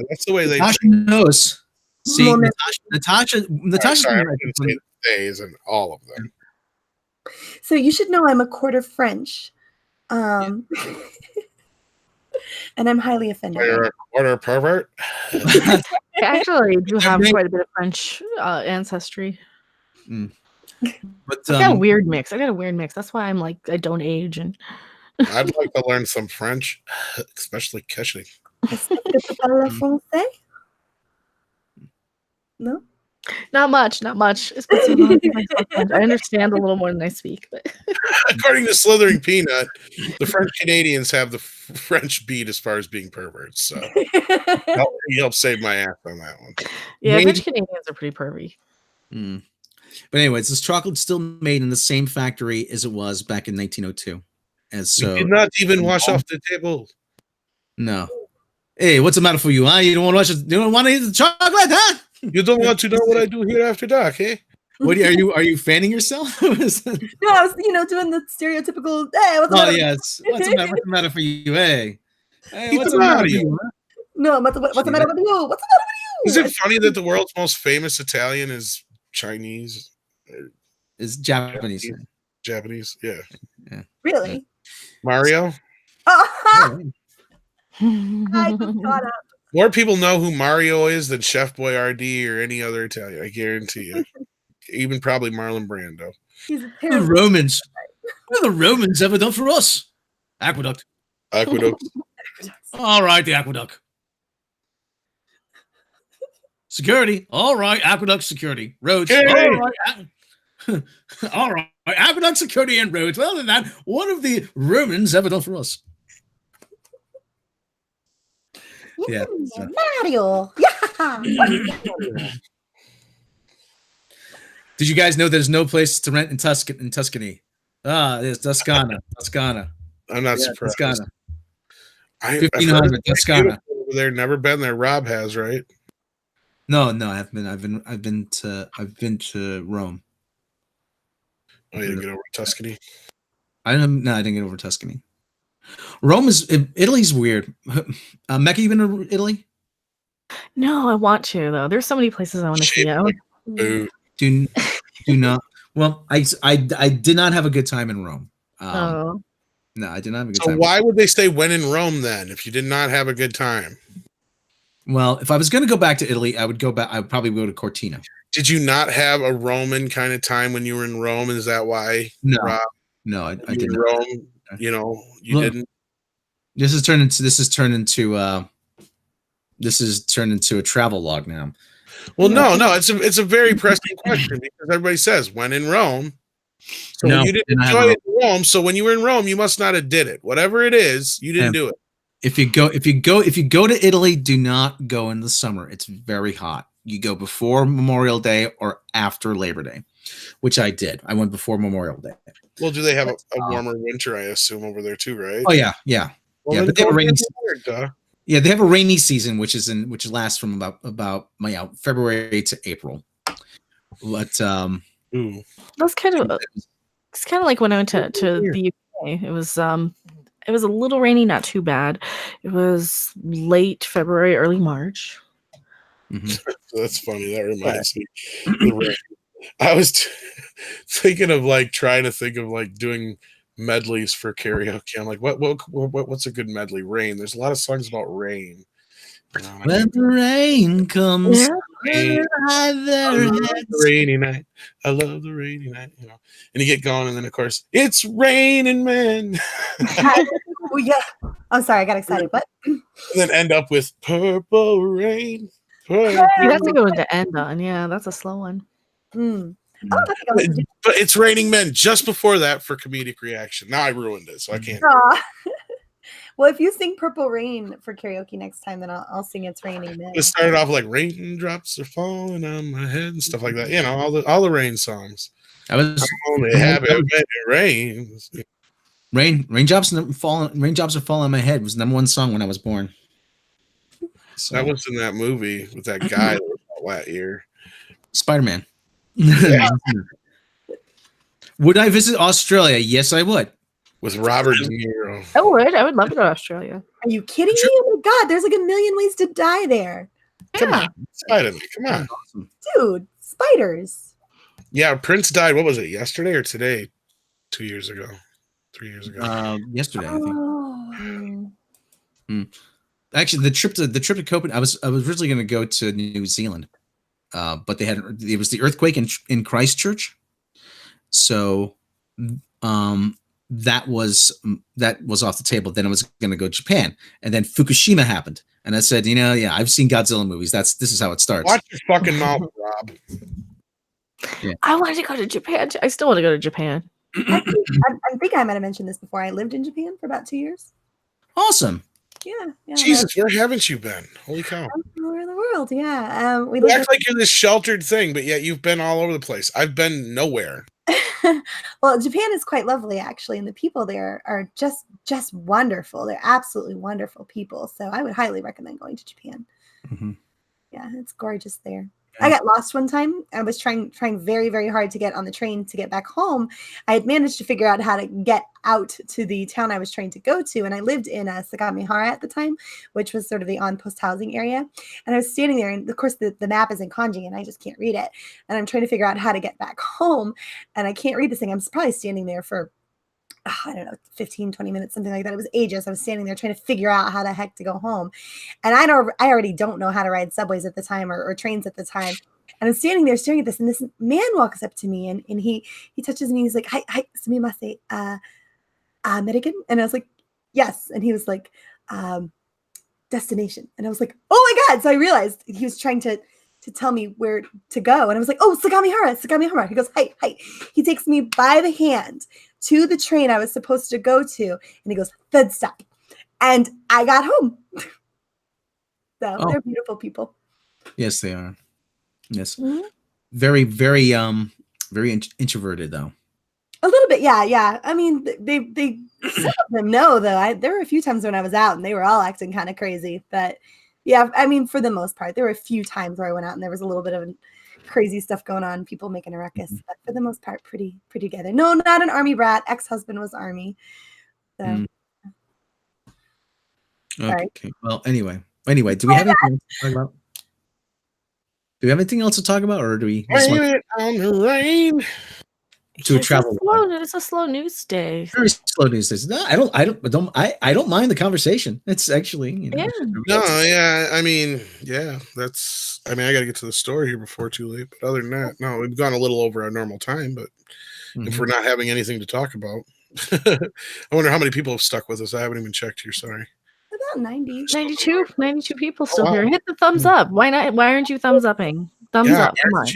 That's the way they. Natasha knows. See, Natasha. Days and all of them. So you should know I'm a quarter French, and I'm highly offended. You're a quarter pervert. I actually do have quite a bit of French ancestry. But I got a weird mix. That's why I'm like I don't age and I'd like to learn some French, especially Keshe. Est-ce que tu parles français? No? Not much, not much. It's been so long since I spoke French. I understand a little more than I speak, but According to Slithering Peanut, the French Canadians have the French beat as far as being perverts. So he helped save my ass on that one. yeah, Made- French Canadians are pretty pervy. But anyways, this chocolate's still made in the same factory as it was back in 1902. And so We did not even wash off the table. no. Hey, what's the matter for you? Huh? You don't want to watch? You don't want to eat the chocolate, huh? You don't want to know what I do here after dark, eh? What are you fanning yourself? No, I was, doing the stereotypical, hey, what's the Oh matter? yes. What's the matter for you? Hey, Eat what's the the matter for Mario. you? Huh? No, what's the matter with you? What's the matter with Is you? it funny that the world's most famous Italian is Chinese? It's Japanese. Japanese? Yeah. Really? Mario? Oh, I just got up. More people know who Mario is than Chef Boyardee or any other Italian. I guarantee you. Even probably Marlon Brando. He's a The terrible. Romans. What have the Romans ever done for us? Aqueduct. Aqueduct. All right, the aqueduct. Security. All right, aqueduct security. Roads. Hey! All right. All right. Aqueduct security and roads. Well, than that, what have the Romans ever done for us? Yeah. so- Mario. Yeah. Did you guys know there's no place to rent in Tuscany? Ah, there's Toscana. I'm not Yeah, surprised. Toscana. I've 1500 heard it's Toscana. beautiful over there. Never been there. Rob has, right? No, I haven't been. I've been to Rome. Oh, you didn't get over Tuscany? I didn't get over Tuscany. Italy's weird. Mecca, you been to Italy? No, I want to though. There's so many places I want to see. I would- Boo. Do not. Well, I did not have a good time in Rome. Oh, No, I did not have a good So time. why would they say when in Rome then if you did not have a good time? Well, if I was going to go back to Italy, I would go back. I would probably go to Cortina. Did you not have a Roman kind of time when you were in Rome? Is that why? No, Rob, no, I you did in not. Rome, you Look, didn't. This has turned into a travel log now. Well, no, it's a very pressing question because everybody says when in Rome. So No, you didn't and I enjoy have it in Rome. So when you were in Rome, you must not have did it. Whatever it is, you didn't do it. If you go to Italy, do not go in the summer. It's very hot. You go before Memorial Day or after Labor Day, which I did. I went before Memorial Day. Well, do they have a warmer winter? I assume over there too, right? Oh yeah. Well, Yeah, then but they have go a rainy. duh. Yeah, they have a rainy season, which lasts from about February to April. But Ooh. that's kind of. It's kind of like when I went to the UK. It was a little rainy, not too bad. It was late February, early March. That's funny. That reminds me. The rain. I was thinking of trying to think of doing medleys for karaoke. I'm like, what's a good medley? Rain. There's a lot of songs about rain. when the rain comes, Yeah. Rain. I The rainy night. I love the rainy night. And you get going, and then of course it's raining, man. Oh, yeah. I'm sorry, I got excited. What? And then end up with purple rain. Purple. You have to go into end on. Yeah, that's a slow one. Mm. Oh, I think I was But it's raining men just before that for comedic reaction. Now I ruined it, so I can't. Aw. Well, if you sing Purple Rain for karaoke next time, then I'll sing It's Raining Men. It started off like raindrops are falling on my head and stuff like that. All the rain songs. I was I'm only happy when it rains. raindrops are falling on my head was #1 song when I was born. So, That was in that movie with that guy that was all that year. Spider-Man. Yeah. Would I visit Australia? Yes, I would. With Robert De Niro. I would love to go to Australia. Are you kidding me? Oh my God, there's like a million ways to die there. Come on. Spider-Man. Come on. Dude, spiders. Yeah, Prince died. What was it? Yesterday or today? 2 years ago. 3 years ago. Yesterday, I think. Oh. Actually, the trip to Copenhagen. I was originally going to go to New Zealand, but it was the earthquake in Christchurch, so that was off the table. Then I was going to go Japan, and then Fukushima happened, and I said, yeah, I've seen Godzilla movies. This is how it starts. Watch your fucking mouth, Rob. Yeah. I wanted to go to Japan. I still want to go to Japan. I think I might have mentioned this before. I lived in Japan for about 2 years. Awesome. Yeah. Jesus, where haven't you been? Holy cow. All over the world, yeah. We You lived act like you're this sheltered thing, but yet you've been all over the place. I've been nowhere. Well, Japan is quite lovely, actually, and the people there are just wonderful. They're absolutely wonderful people. So I would highly recommend going to Japan. Mm-hmm. Yeah, it's gorgeous there. I got lost one time. I was trying very, very hard to get on the train to get back home. I had managed to figure out how to get out to the town I was trying to go to. And I lived in Sagamihara at the time, which was sort of the on-post housing area. And I was standing there, and of course the map is in kanji, and I just can't read it. And I'm trying to figure out how to get back home, and I can't read this thing. I'm probably standing there for I don't know, 15, 20 minutes, something like that. It was ages. I was standing there trying to figure out how the heck to go home. And I already don't know how to ride subways at the time or trains at the time. And I'm standing there staring at this, and this man walks up to me, and he touches me. He's like, hi, sumimasen, American? And I was like, yes. And he was like, destination. And I was like, oh my God. So I realized he was trying to tell me where to go. And I was like, oh, Sagamihara. He goes, hi. He takes me by the hand to the train I was supposed to go to. And he goes, third stop. And I got home. So they're beautiful people. Yes, they are. Yes. Mm-hmm. Very, very, very introverted though. A little bit. Yeah. I mean, they some of them know though. There were a few times when I was out and they were all acting kind of crazy, but yeah, I mean, for the most part, there were a few times where I went out and there was a little bit of crazy stuff going on, people making a ruckus, but for the most part, pretty together. No, not an army brat. Ex-husband was army. So. Okay. Well, anyway, do we have anything else to talk about? Do we have anything else to talk about, or do we just want on the rain? To travel? It's a slow news day. Very slow news days. No, I don't mind the conversation. It's actually, Yeah. No, yeah. I mean, yeah. I got to get to the story here before too late. But other than that, no, we've gone a little over our normal time. But if we're not having anything to talk about, I wonder how many people have stuck with us. I haven't even checked here. Sorry. About 92 people still here. Hit the thumbs up. Why not? Why aren't you thumbs upping? Thumbs up. Come on.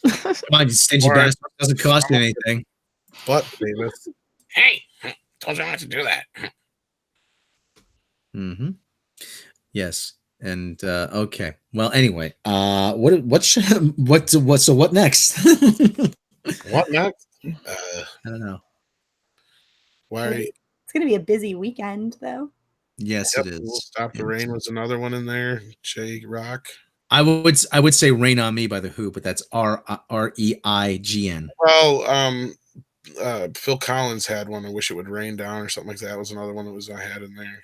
Come on, you stingy bastard. It doesn't cost you anything. But famous. Hey, told you not to do that. Mm-hmm. Yes. And okay. Well, anyway, what next? What next? I don't know. Why? It's gonna be a busy weekend though. Yes, it is. We'll Stop the Rain was another one in there. Jay Rock. I would say "Rain on Me" by The Who, but that's REIGN. Well, Phil Collins had one. I Wish It Would Rain Down or something like that. Was another one that I had in there.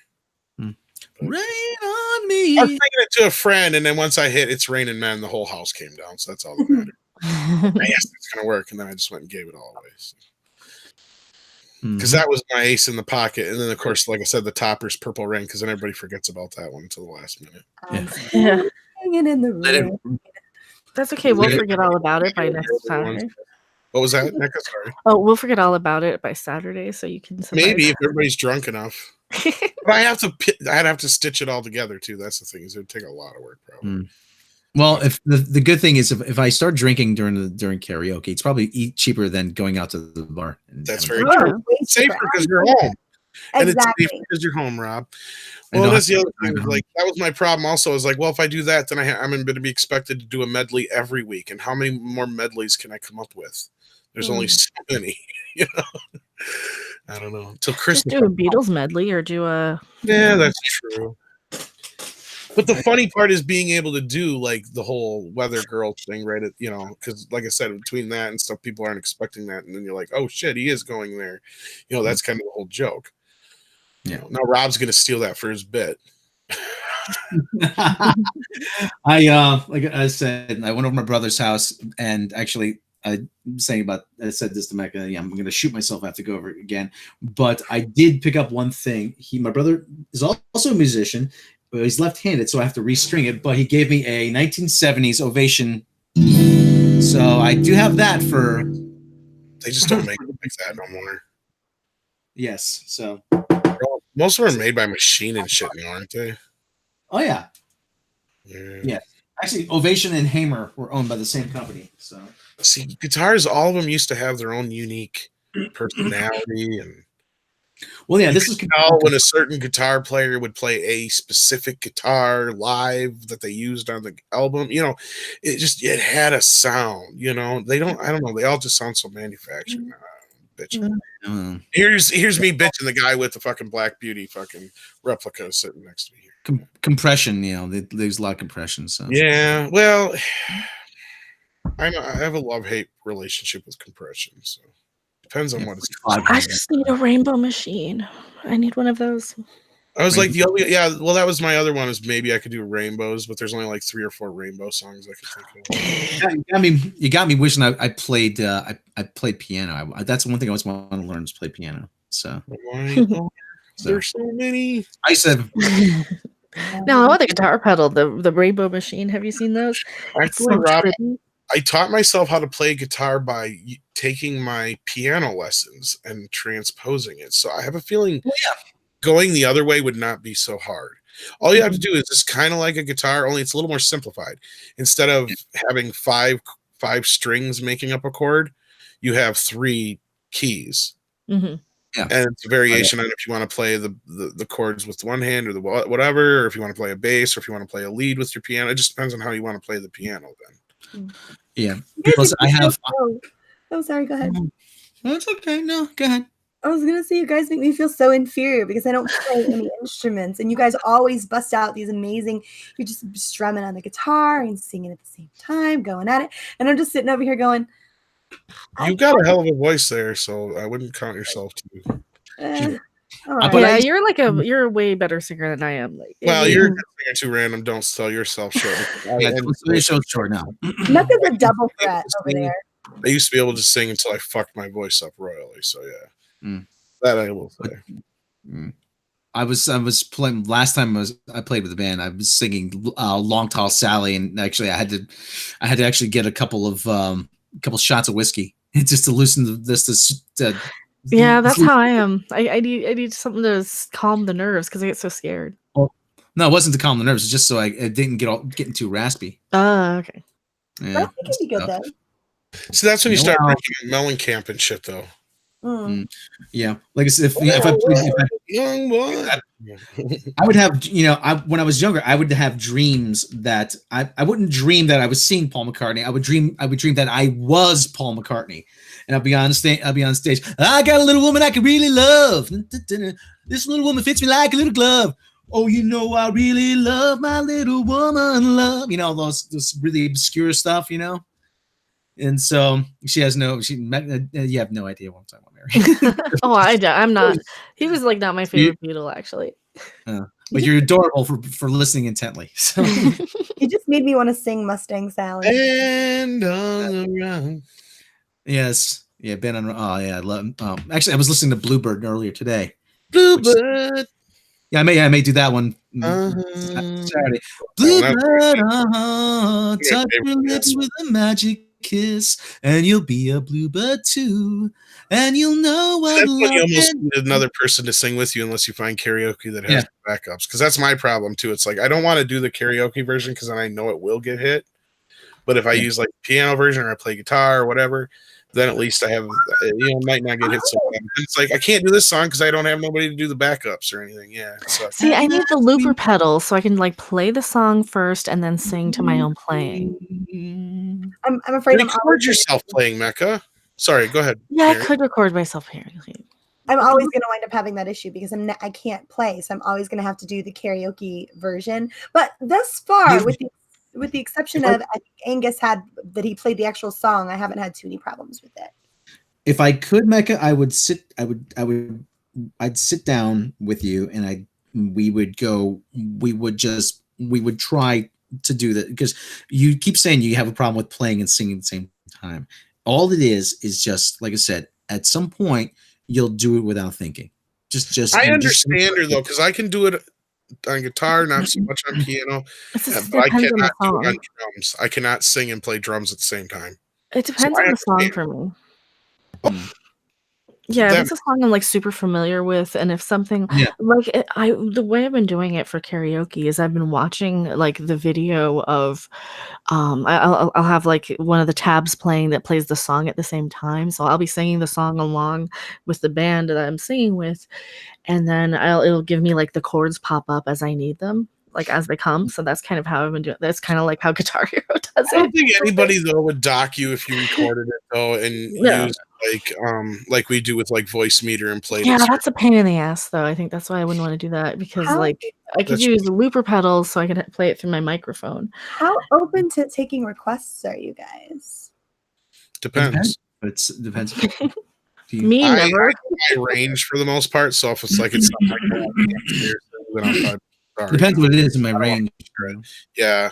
Rain on me. I was thinking it to a friend, and then once I hit "It's Raining Men," the whole house came down. So that's all that mattered. Yes, it's gonna work, and then I just went and gave it all away. Because that was my ace in the pocket, and then of course, like I said, the topper's "Purple Rain," because then everybody forgets about that one until the last minute. Yeah. Hanging in the room. That's okay. We'll forget all about it by next Saturday. What was that, Nika? Sorry. Oh, we'll forget all about it by Saturday, so you can maybe if everybody's drunk enough. But I'd have to stitch it all together too. That's the thing; is it would take a lot of work, probably. Well, if the good thing is if I start drinking during karaoke, it's probably cheaper than going out to the bar. That's very true. It's safer because you're home. And it's safe because you're home, Rob. Well, that's the other thing. Like that was my problem. Also, I was like, well, if I do that, then I'm going to be expected to do a medley every week. And how many more medleys can I come up with? There's only so many. I don't know. Until Christmas. Just do a Beatles medley or do a. Yeah, that's true. But the funny part is being able to do like the whole Weather Girl thing, right? Because like I said, between that and stuff, people aren't expecting that, and then you're like, oh shit, he is going there. That's kind of the whole joke. Yeah. Now Rob's gonna steal that for his bit. Like I said, I went over to my brother's house, and actually, I said this to Mecca. Yeah, I'm going to shoot myself. I have to go over it again. But I did pick up one thing. My brother is also a musician. But he's left-handed, so I have to restring it. But he gave me a 1970s Ovation, so I do have that for. They just don't make it like that no more. Yes. So. Most of them are made by machine and shit now, aren't they? Oh yeah. Yeah. Yeah. Actually, Ovation and Hamer were owned by the same company. So. See, guitars, all of them used to have their own unique personality, and Well, yeah, this is when a certain guitar player would play a specific guitar live that they used on the album. It had a sound. They don't. I don't know. They all just sound so manufactured. Bitching. Here's me bitching the guy with the fucking Black Beauty fucking replica sitting next to me here. Compression, there's a lot of compression. So yeah, well, I have a love-hate relationship with compression, so depends on what it's. I just need a rainbow machine. I need one of those. I was like that was my other one, is maybe I could do rainbows, but there's only like 3 or 4 rainbow songs I could think of. You got me wishing I played I played piano. That's one thing I always want to learn, is play piano. So there's so many. I used to have No, I want the guitar pedal, the rainbow machine. Have you seen those? I taught myself how to play guitar by taking my piano lessons and transposing it. So I have a feeling going the other way would not be so hard. All you have to do is just kind of like a guitar, only it's a little more simplified. Instead of having five strings making up a chord, you have 3 keys. Mm-hmm. Yeah. And it's a variation on if you want to play the chords with one hand or the whatever, or if you want to play a bass, or if you want to play a lead with your piano. It just depends on how you want to play the piano then. Yeah. Because I have. Oh, sorry. Go ahead. No, it's okay. No, go ahead. I was gonna say, you guys make me feel so inferior because I don't play any instruments, and you guys always bust out these amazing. You're just strumming on the guitar and singing at the same time, going at it, and I'm just sitting over here going. You've got a hell of a voice there, so I wouldn't count yourself too. Right. Yeah, you're a way better singer than I am. Well, you're a good singer too, Random. Don't sell yourself short. Your show's short now. Nothing's a double threat over there. I used to be able to sing until I fucked my voice up royally. So yeah, that I will say. I was playing last time I played with the band. I was singing "Long Tall Sally," and actually I had to actually get a couple shots of whiskey just to loosen this. Yeah, that's how I am. I need something to calm the nerves because I get so scared. Well, no, it wasn't to calm the nerves. It's just so I didn't getting too raspy. Oh, okay. Yeah. That can be good though. So that's when you start drinking Mellencamp and shit, though. Yeah, like I said, if I young boy, I would have, when I was younger, I would have dreams that I wouldn't dream that I was seeing Paul McCartney. I would dream that I was Paul McCartney, and I'll be on stage. I got a little woman I could really love. This little woman fits me like a little glove. Oh, I really love my little woman. Love, those really obscure stuff, And so you have no idea what I'm talking about, Mary. Oh, I'm not. He was not my favorite Beatle, actually. But you're adorable for listening intently. So You just made me want to sing Mustang Sally. And on the run. Yes, yeah, Ben on. Oh yeah, I love. Actually, I was listening to Bluebird earlier today. Bluebird. Yeah, I may do that one Saturday. Bluebird, touch your lips with a magic kiss, and you'll be a bluebird too, and you'll know what. That's when you almost need another person to sing with you, unless you find karaoke that has backups. Because that's my problem too. It's like I don't want to do the karaoke version because then I know it will get hit. But if I use like piano version or I play guitar or whatever, then at least I have might not get hit so bad. It's like I can't do this song because I don't have nobody to do the backups or anything. Yeah. So. See, I need the looper pedal so I can play the song first and then sing to my own playing. I'm afraid record yourself playing, Mecca. Sorry, go ahead. Yeah, Mary. I could record myself here. I'm always going to wind up having that issue because I can't play, so I'm always going to have to do the karaoke version. But thus far, with the exception of I think Angus had that he played the actual song, I haven't had too many problems with it. If I could, Mecca, I'd sit down with you and we would try to do that, because you keep saying you have a problem with playing and singing at the same time. All it is just like I said, at some point you'll do it without thinking. I understand her though, because I can do it on guitar, not so much on piano. I cannot do it on drums. I cannot sing and play drums at the same time. It depends on the song for me. Yeah, if That- it's a song I'm like super familiar with, and if something like the way I've been doing it for karaoke is I've been watching like the video of I'll have like one of the tabs playing that plays the song at the same time, so I'll be singing the song along with the band that I'm singing with, and then it'll give me like the chords pop up as I need them, like as they come. So that's kind of how I've been doing. That's kind of like how Guitar Hero does I don't it. think anybody though would dock you if you recorded it though and Yeah. use like we do with like Voice Meter and played Yeah, it. that's a pain in the ass, though. I think that's why I wouldn't want to do that because, How- like, I could That's- use looper pedals so I could play it through my microphone. How open to taking requests are you guys? Depends. It depends. Me I never. I range for the most part, so if it's like it's something like that, then I'm probably sorry. Depends what it is in my range. Yeah.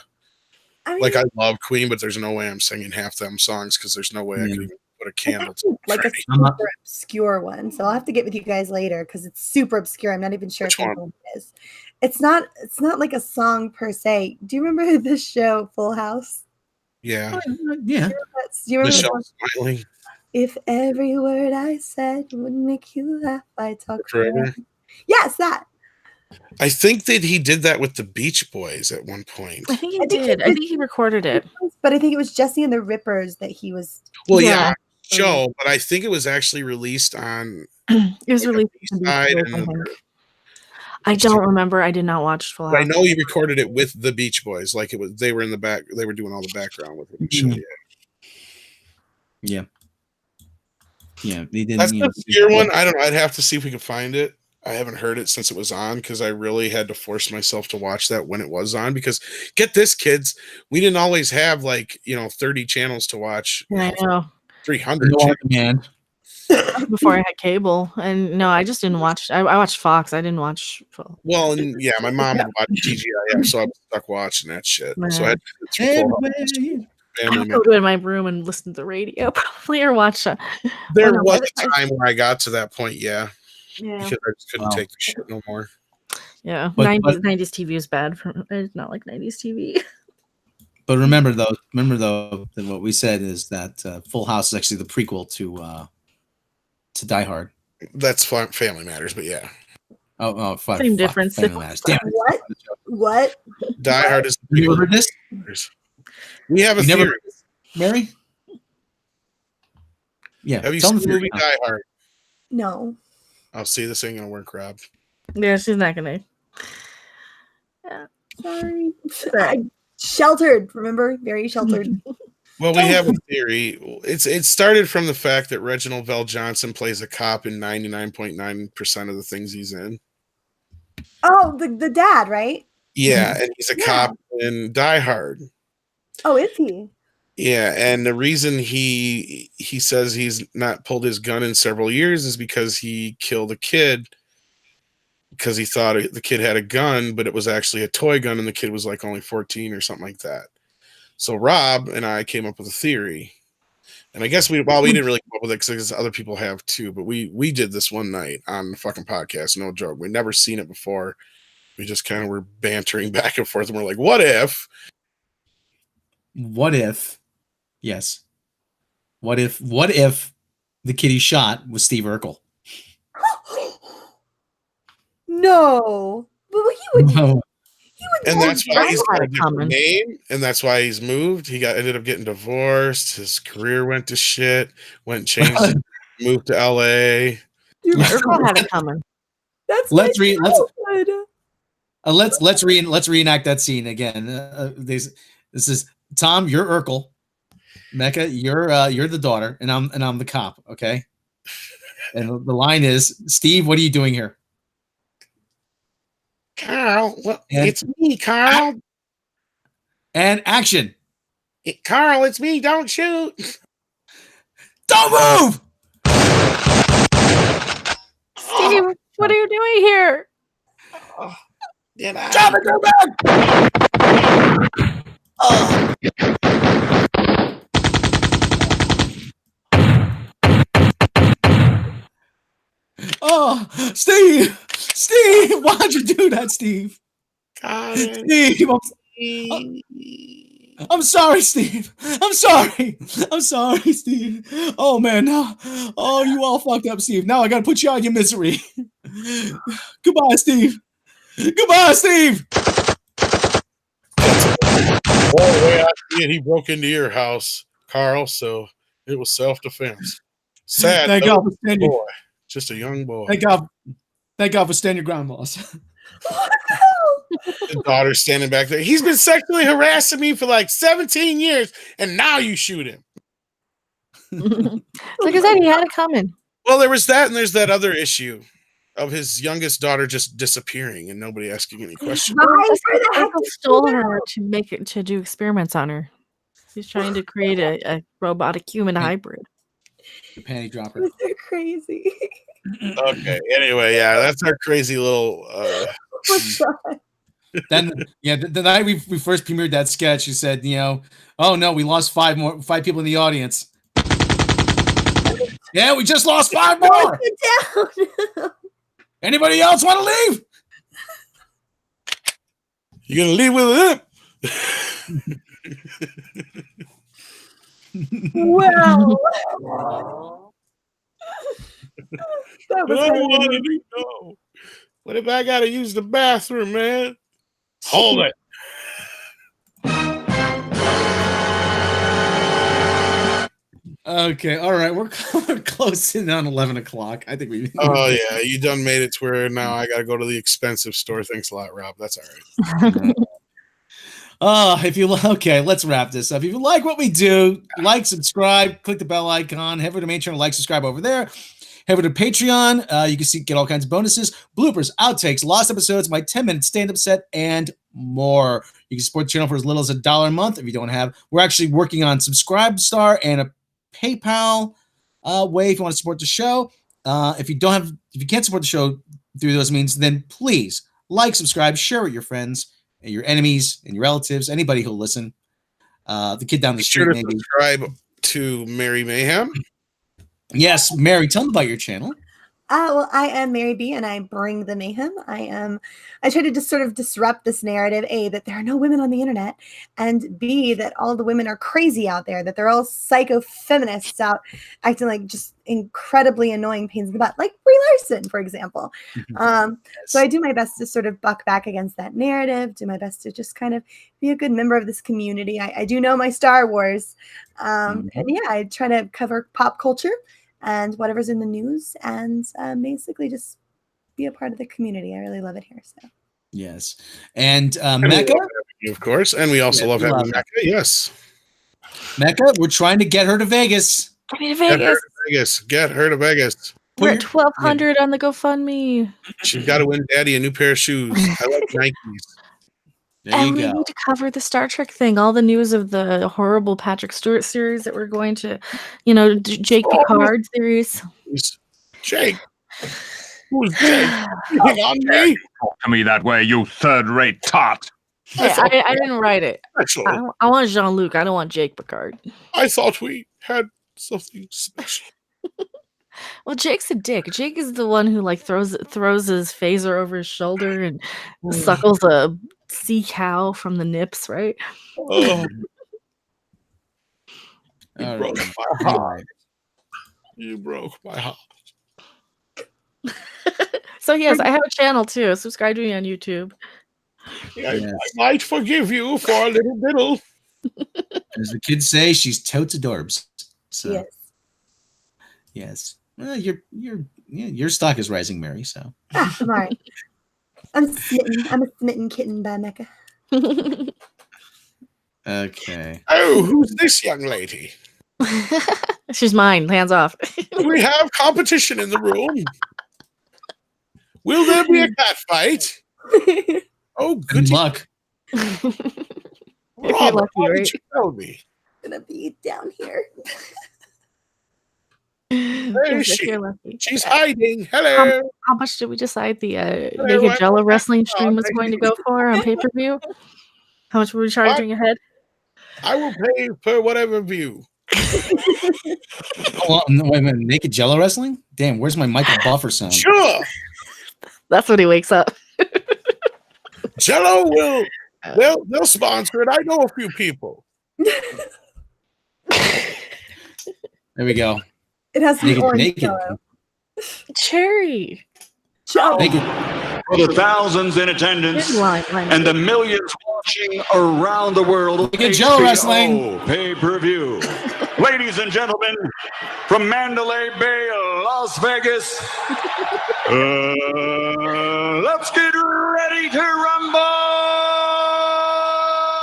I mean, Like I love Queen, but there's no way I'm singing half them songs because there's no way I Yeah. could even put a it's candle to like a Freddie. I'm not- super obscure one, so I'll have to get with you guys later because it's super obscure. I'm not even sure Which if you one? know what it is. It's not like a song per se. Do you remember this show Full House? Yeah. Yeah. Do you remember the Michelle song? smiling If every word I said would make you laugh, I talk forever. forever. Yes, that. I think that he did that with the Beach Boys at one point. I think he I think he did. I did- think he recorded it. But I think it was Jesse and the Rippers that he was. Well, Yeah. yeah, on the show, but I think it was actually released on It was like a released on B-side Beach Boys, I and- think. I don't remember. I did not watch Full but I House. know he recorded it with the Beach Boys. Like it was, they were in the back, they were doing all the background with it. And shit, Yeah. Yeah. They didn't. That's you the know, obscure one. I don't know. I'd have to see if we could find it. I haven't heard it since it was on because I really had to force myself to watch that when it was on. Because get this, kids, we didn't always have 30 channels to watch. I know. 300 No channels. man. Before I had cable, and no, I just didn't watch. I watched Fox. I didn't watch. Well, and yeah, my mom would watch TGIF, so I was stuck watching that shit. So I had to sit through Full House. I Family would Man. go to my room and listen to the radio probably or watch. There no, was I- a time where I got to that point, yeah, Yeah, because I just couldn't Wow. take the shit no more. yeah. But- 90s TV is bad for. It's not like 90s TV. But remember though, that what we said is that Full House is actually the prequel to Die Hard. That's Family Matters, but yeah, Fuck, Same difference. Family Matters. Damn it. What? What? Die Hard is the You never prequel. heard this? We have a You never theory. heard this, Mary? Yeah. Have you tell seen them the movie theory. Die Hard? No. I'll see this ain't gonna work, Rob. Yeah, she's not gonna. Yeah, Sorry. I sheltered. Remember, very sheltered. Well, we have a theory. It started from the fact that Reginald Vell Johnson plays a cop in 99.9% of the things he's in. Oh, the dad, right? Yeah, and he's a Yeah. cop in Die Hard. Oh, is he? Yeah, and the reason he says he's not pulled his gun in several years is because he killed a kid because he thought the kid had a gun, but it was actually a toy gun, and the kid was like only 14 or something like that. So Rob and I came up with a theory, and I guess we didn't really come up with it because other people have too, but we did this one night on the fucking podcast, no joke. We'd never seen it before. We just kind of were bantering back and forth, and we're like, what if? What if? Yes. What if the kid he shot was Steve Urkel? No. But he would. He would. And know that's why he's got a That's different common. name, and that's why he's moved. He ended up getting divorced. His career went to shit. Went and changed, it, moved to LA. Urkel had it coming. That's Let's my childhood. let's reenact that scene again. This is Tom. You're Urkel. Mecca, you're the daughter, and I'm the cop. Okay. And the line is, Steve, what are you doing here? Carl, well, And- it's me, Carl. And action. Carl, it's me. Don't shoot. Don't move. Steve, what are you doing here? Get out. Drop it, go back. Oh, Steve, why'd you do that, Steve? Got it. Steve, I'm sorry, Steve. I'm sorry. I'm sorry, Steve. Oh man, no. Oh, you all fucked up, Steve. Now I gotta put you out of your misery. Goodbye, Steve. Goodbye, Steve. Well, the way I see it, he broke into your house, Carl, so it was self-defense. Sad. Thank though, God for standing. boy. Just a young boy. Thank God. Thank God for standing your ground, boss. The daughter standing back there. He's been sexually harassing me for like 17 years, and now you shoot him. Like I said, he had it coming. Well, there was that, and there's that other issue of his youngest daughter just disappearing and nobody asking any questions. Uncle stole her to do experiments on her. He's trying to create a robotic human hybrid. The panty dropper. They're crazy. Okay. Anyway, yeah, that's our crazy little. Then, yeah, the night we first premiered that sketch, you said, oh no, we lost five people in the audience. Yeah, we just lost 5 more. Anybody else want to leave? You gonna leave with Wow. it? I wanted to go. What if I gotta use the bathroom, man? Hold it. Okay, all right, we're closing on 11 o'clock. I think we. Oh yeah, you done made it to where now I gotta go to the expensive store. Thanks a lot, Rob. That's all right. Okay, let's wrap this up. If you like what we do, like, subscribe, click the bell icon, head over to main channel, like, subscribe over there. Head over to Patreon. You can get all kinds of bonuses, bloopers, outtakes, lost episodes, my 10-minute stand-up set, and more. You can support the channel for as little as $1 a month. If you don't have, we're actually working on Subscribestar and a PayPal way if you want to support the show. If you can't support the show through those means, then please like, subscribe, share with your friends and your enemies and your relatives, anybody who'll listen. The kid down the street, Sure to maybe. subscribe to Mary Mayhem. Yes, Mary, tell them about your channel. Well, I am Mary B, and I bring the mayhem. I try to just sort of disrupt this narrative, A, that there are no women on the internet, and B, that all the women are crazy out there, that they're all psycho feminists out acting like just incredibly annoying pains in the butt, like Brie Larson, for example. So I do my best to sort of buck back against that narrative, do my best to just kind of be a good member of this community. I do know my Star Wars. And yeah, I try to cover pop culture and whatever's in the news, and basically just be a part of the community. I really love it here. So yes, and Mecca, of course, and we also love having Mecca. Yes, Mecca, we're trying to get her to Vegas. Get me to Vegas. Get her to Vegas. We're at 1,200 on the GoFundMe. She's got to win Daddy a new pair of shoes. I like Nikes. And we need to cover the Star Trek thing, all the news of the horrible Patrick Stewart series that we're going to, Jake Picard series. Jake. Who's Jake? On me? Talk to me that way, you third-rate tot. Hey, I didn't write it. I want Jean-Luc. I don't want Jake Picard. I thought we had something special. Well, Jake's a dick. Jake is the one who throws his phaser over his shoulder and suckles a sea cow from the nips, right? Oh. You broke my heart. You broke my heart. So yes, I have a channel too. Subscribe to me on YouTube. I might forgive you for a little diddle. As the kids say, she's totes adorbs. So yes. Well, your stock is rising, Mary. So I'm all right. I'm smitten. I'm a smitten kitten by Mecca. Okay. Oh, who's this young lady? She's mine. Hands off. We have competition in the room. Will there be a cat fight? Oh, good luck. Rob, lucky, why right? did you tell me? I'm gonna be down here. Where is she? She's hiding. Hello. How much did we decide the Naked Jello wrestling stream was going to go for on pay-per-view? How much were we charging ahead? I will pay per whatever view. Wait a minute. Naked Jello wrestling? Damn, where's my Michael Buffer sound? Sure. That's when he wakes up. Jello will They'll sponsor it. I know a few people. There we go. It has to be orange. Naked. Yellow. Cherry. Naked. For the thousands in attendance and the millions watching around the world. Naked Joe Wrestling. Pay-per-view. Ladies and gentlemen, from Mandalay Bay, Las Vegas, let's get ready to rumble!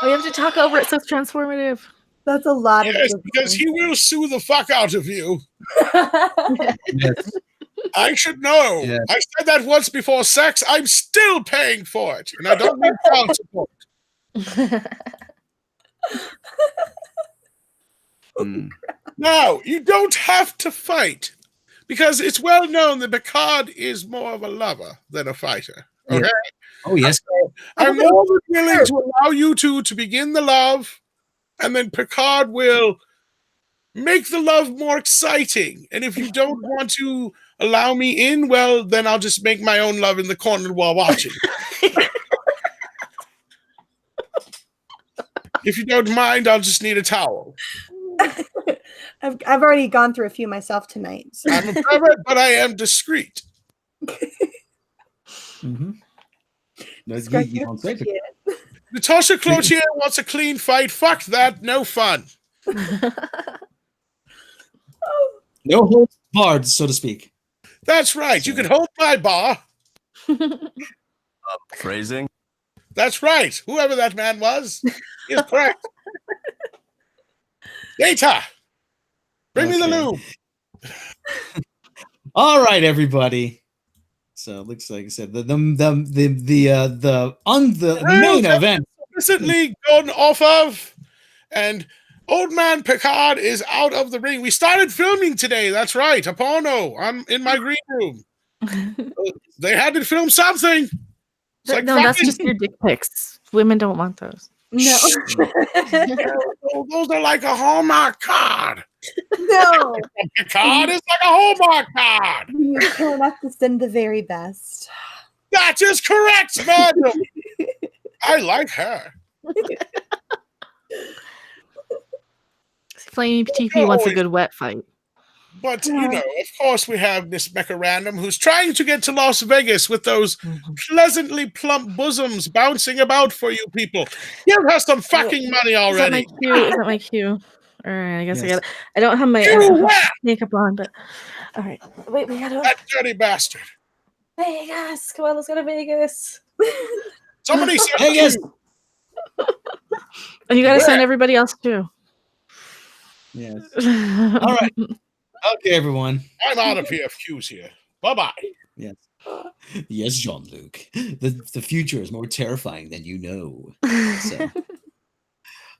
Oh, you have to talk over it so it's transformative. That's a lot of because he will sue the fuck out of you. Yes. I should know. Yes. I said that once before sex. I'm still paying for it, and I don't need child support. Now, you don't have to fight, because it's well known that Picard is more of a lover than a fighter. Okay? Yeah. Oh, yes. I'm more than willing to allow you two to begin the love, and then Picard will make the love more exciting. And if you don't want to allow me in, well, then I'll just make my own love in the corner while watching. If you don't mind, I'll just need a towel. I've already gone through a few myself tonight. So. I'm a pervert, but I am discreet. Mm-hmm. Natasha Cloutier wants a clean fight. Fuck that. No fun. No holds barred, so to speak. That's right. You can hold my bar. Phrasing. That's right. Whoever that man was is correct. Data. Bring me the lube. All right, everybody. So it looks like I said the main event Recently gone off of, and old man Picard is out of the ring. We started filming today. That's right, a porno. I'm in my green room. They had to film something. It's like, no, that's just your dick pics. Women don't want those. No. Those are like a Hallmark card. No. A card is like a Hallmark card. You don't have to send the very best. That is correct, madam. I like her. Flamey TP wants a good wet fight. But, you know, of course we have Miss Mecca Random, who's trying to get to Las Vegas with those pleasantly plump bosoms bouncing about for you people. Give her some fucking money already. Is that my cue? All right, I guess Yes. I don't have my makeup on, but all right. Wait, we gotta That dirty bastard. Vegas. Come on, let's go to Vegas. Somebody said Vegas. And you gotta send everybody else too. Yes. All right. Okay, everyone. I'm out of here. Q's here. Bye-bye. Yes. Yes, Jean-Luc. The future is more terrifying than you know. So.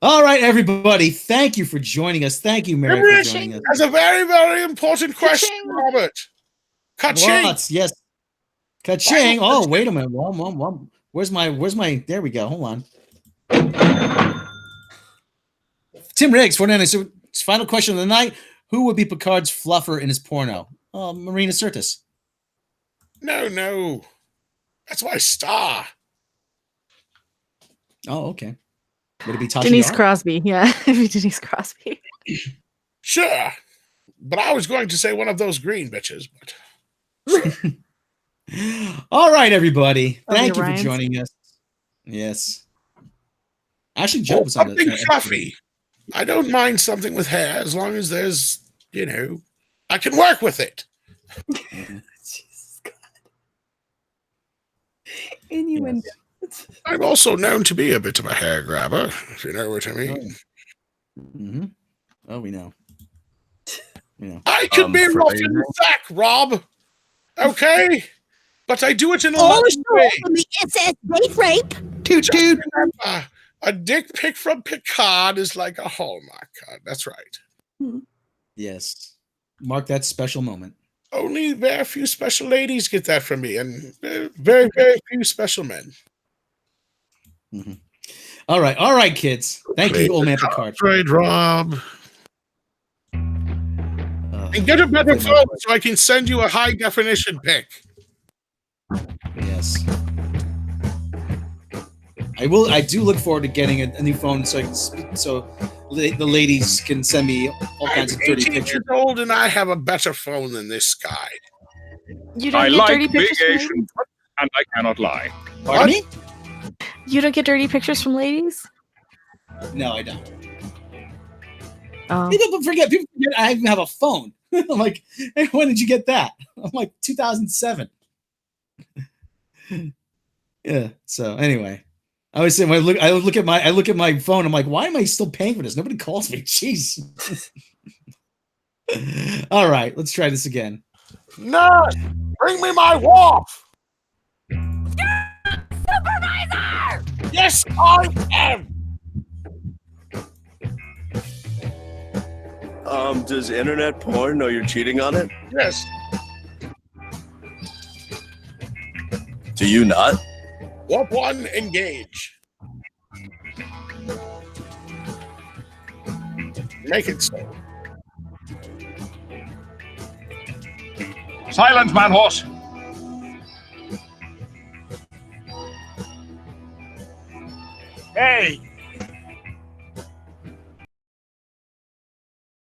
All right, everybody. Thank you for joining us. Thank you, Mary, for joining us. That's a very, very important question, Robert. Ka-ching. Lots, yes. Ka-ching. Oh, wait a minute. Where's my there we go. Hold on. Tim Riggs, 49. So final question of the night. Who would be Picard's fluffer in his porno? Oh, Marina Sirtis. No. That's my star. Oh, okay. Would it be Tasha Denise Yar? Crosby? Yeah, it'd be Denise Crosby. Sure. But I was going to say one of those green bitches. But All right, everybody. Thank you for Ryan's. joining us. Yes. Actually, Joe was on something fluffy. I don't mind something with hair as long as there's, you know, I can work with it. Jesus God. Innuendo. I'm also known to be a bit of a hair grabber, if you know what I mean. Mm-hmm. Oh, we know. We know. I could be rough in the sack, Rob. Okay? But I do it in a loving way. It says date rape. Just remember, a dick pic from Picard is like a Hallmark card. That's right. Yes. Mark that special moment. Only very few special ladies get that from me, and very, very few special men. Mm-hmm. All right, kids. Thank you, old man Picard. Right, Rob. And get a better phone so I can send you a high definition pic. Yes. I do look forward to getting a new phone so the ladies can send me all kinds of dirty 18 pictures. years old and I have a better phone than this guy. You don't I get like dirty big pictures from Asian ladies? foot, and I cannot lie. Pardon me? You don't get dirty pictures from ladies? No, I don't. Oh. People forget I even have a phone. I'm like, hey, when did you get that? I'm like 2007. Yeah. So anyway, I always say when I look at my phone, I'm like, why am I still paying for this? Nobody calls me. Jeez. All right, let's try this again. Nurse, bring me my warp. Supervisor! Yes, I am. Does internet porn know you're cheating on it? Yes. Do you not? Warp 1, engage. Make it so. Silence, man horse. Hey,